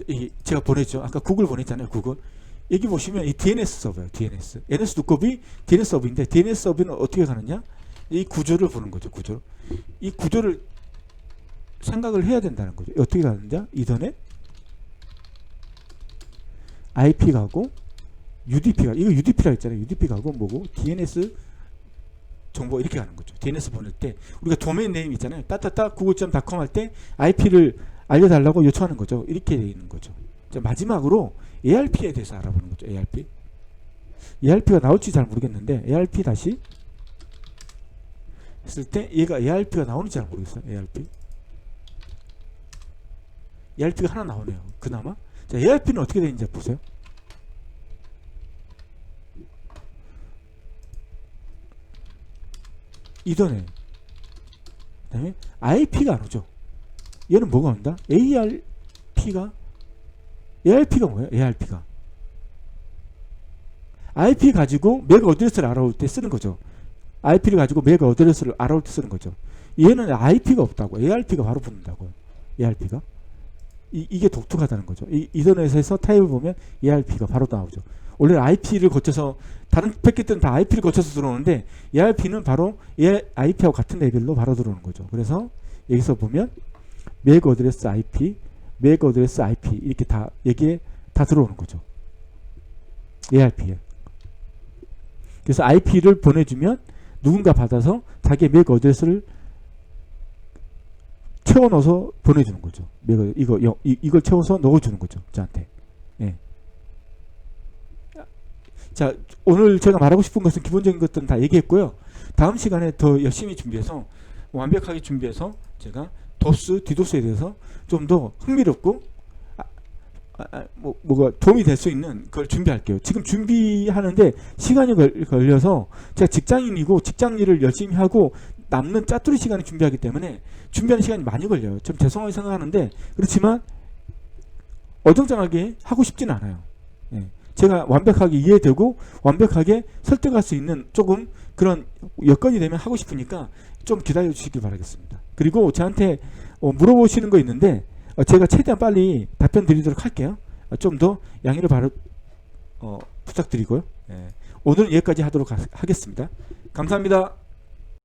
이게 제가 보냈죠. 아까 구글 보냈잖아요. 구글. 여기 보시면 이 DNS 서버예요. DNS. NS 룩컵이 DNS 서버인데 DNS 서버는 어떻게 가느냐? 이 구조를 보는 거죠. 구조. 이 구조를 생각을 해야 된다는 거죠. 어떻게 가느냐? 이더넷 IP 가고 UDP가 이거 UDP라 했잖아요. UDP 가고 뭐고 DNS 정보 이렇게 가는 거죠. DNS 보낼 때 우리가 도메인 네임 있잖아요. 따따따 google.com 할 때 IP를 알려달라고 요청하는 거죠. 이렇게 되어 있는 거죠. 자, 마지막으로 ARP에 대해서 알아보는 거죠. ARP. ARP가 나올지 잘 모르겠는데 ARP 다시 했을 때 얘가 ARP가 나오는지 잘 모르겠어요. ARP가 하나 나오네요. 그나마. 자, ARP는 어떻게 되는지 보세요. 이더넷. 그다음에 IP가 안 오죠. 얘는 뭐가 온다? ARP가 뭐예요? ARP가 IP 가지고 맥 어드레스를 알아올 때 쓰는 거죠. IP를 가지고 맥 어드레스를 알아올 때 쓰는 거죠. 얘는 IP가 없다고. ARP가 바로 붙는다고요. ARP가 이게 독특하다는 거죠. 이더넷에서 타입을 보면 ARP가 바로 나오죠. 원래 IP를 거쳐서 다른 패킷들은 다 IP를 거쳐서 들어오는데 ARP는 바로 IP하고 같은 레벨로 바로 들어오는 거죠. 그래서 여기서 보면 맥 어드레스 IP, 맥 어드레스 IP 이렇게 다 여기에 다 들어오는 거죠. ARP에. 그래서 IP를 보내주면 누군가 받아서 자기의 맥 어드레스를 채워 넣어서 보내주는 거죠. 이걸 채워서 넣어주는 거죠. 저한테. 예. 자, 오늘 제가 말하고 싶은 것은 기본적인 것들은 다 얘기했고요. 다음 시간에 더 열심히 준비해서 완벽하게 준비해서 제가 도스, 디도스에 대해서 좀 더 흥미롭고 뭐가 도움이 될 수 있는 걸 준비할게요. 지금 준비하는데 시간이 걸려서 제가 직장인이고 직장 일을 열심히 하고 남는 짜투리 시간에 준비하기 때문에 준비하는 시간이 많이 걸려요. 좀 죄송하게 생각하는데 그렇지만 어정쩡하게 하고 싶지는 않아요. 예. 제가 완벽하게 이해되고 완벽하게 설득할 수 있는 조금 그런 여건이 되면 하고 싶으니까 좀 기다려 주시길 바라겠습니다. 그리고 저한테 물어보시는 거 있는데 제가 최대한 빨리 답변 드리도록 할게요. 좀 더 양해를 부탁드리고요. 예. 오늘은 여기까지 하도록 하겠습니다. 감사합니다.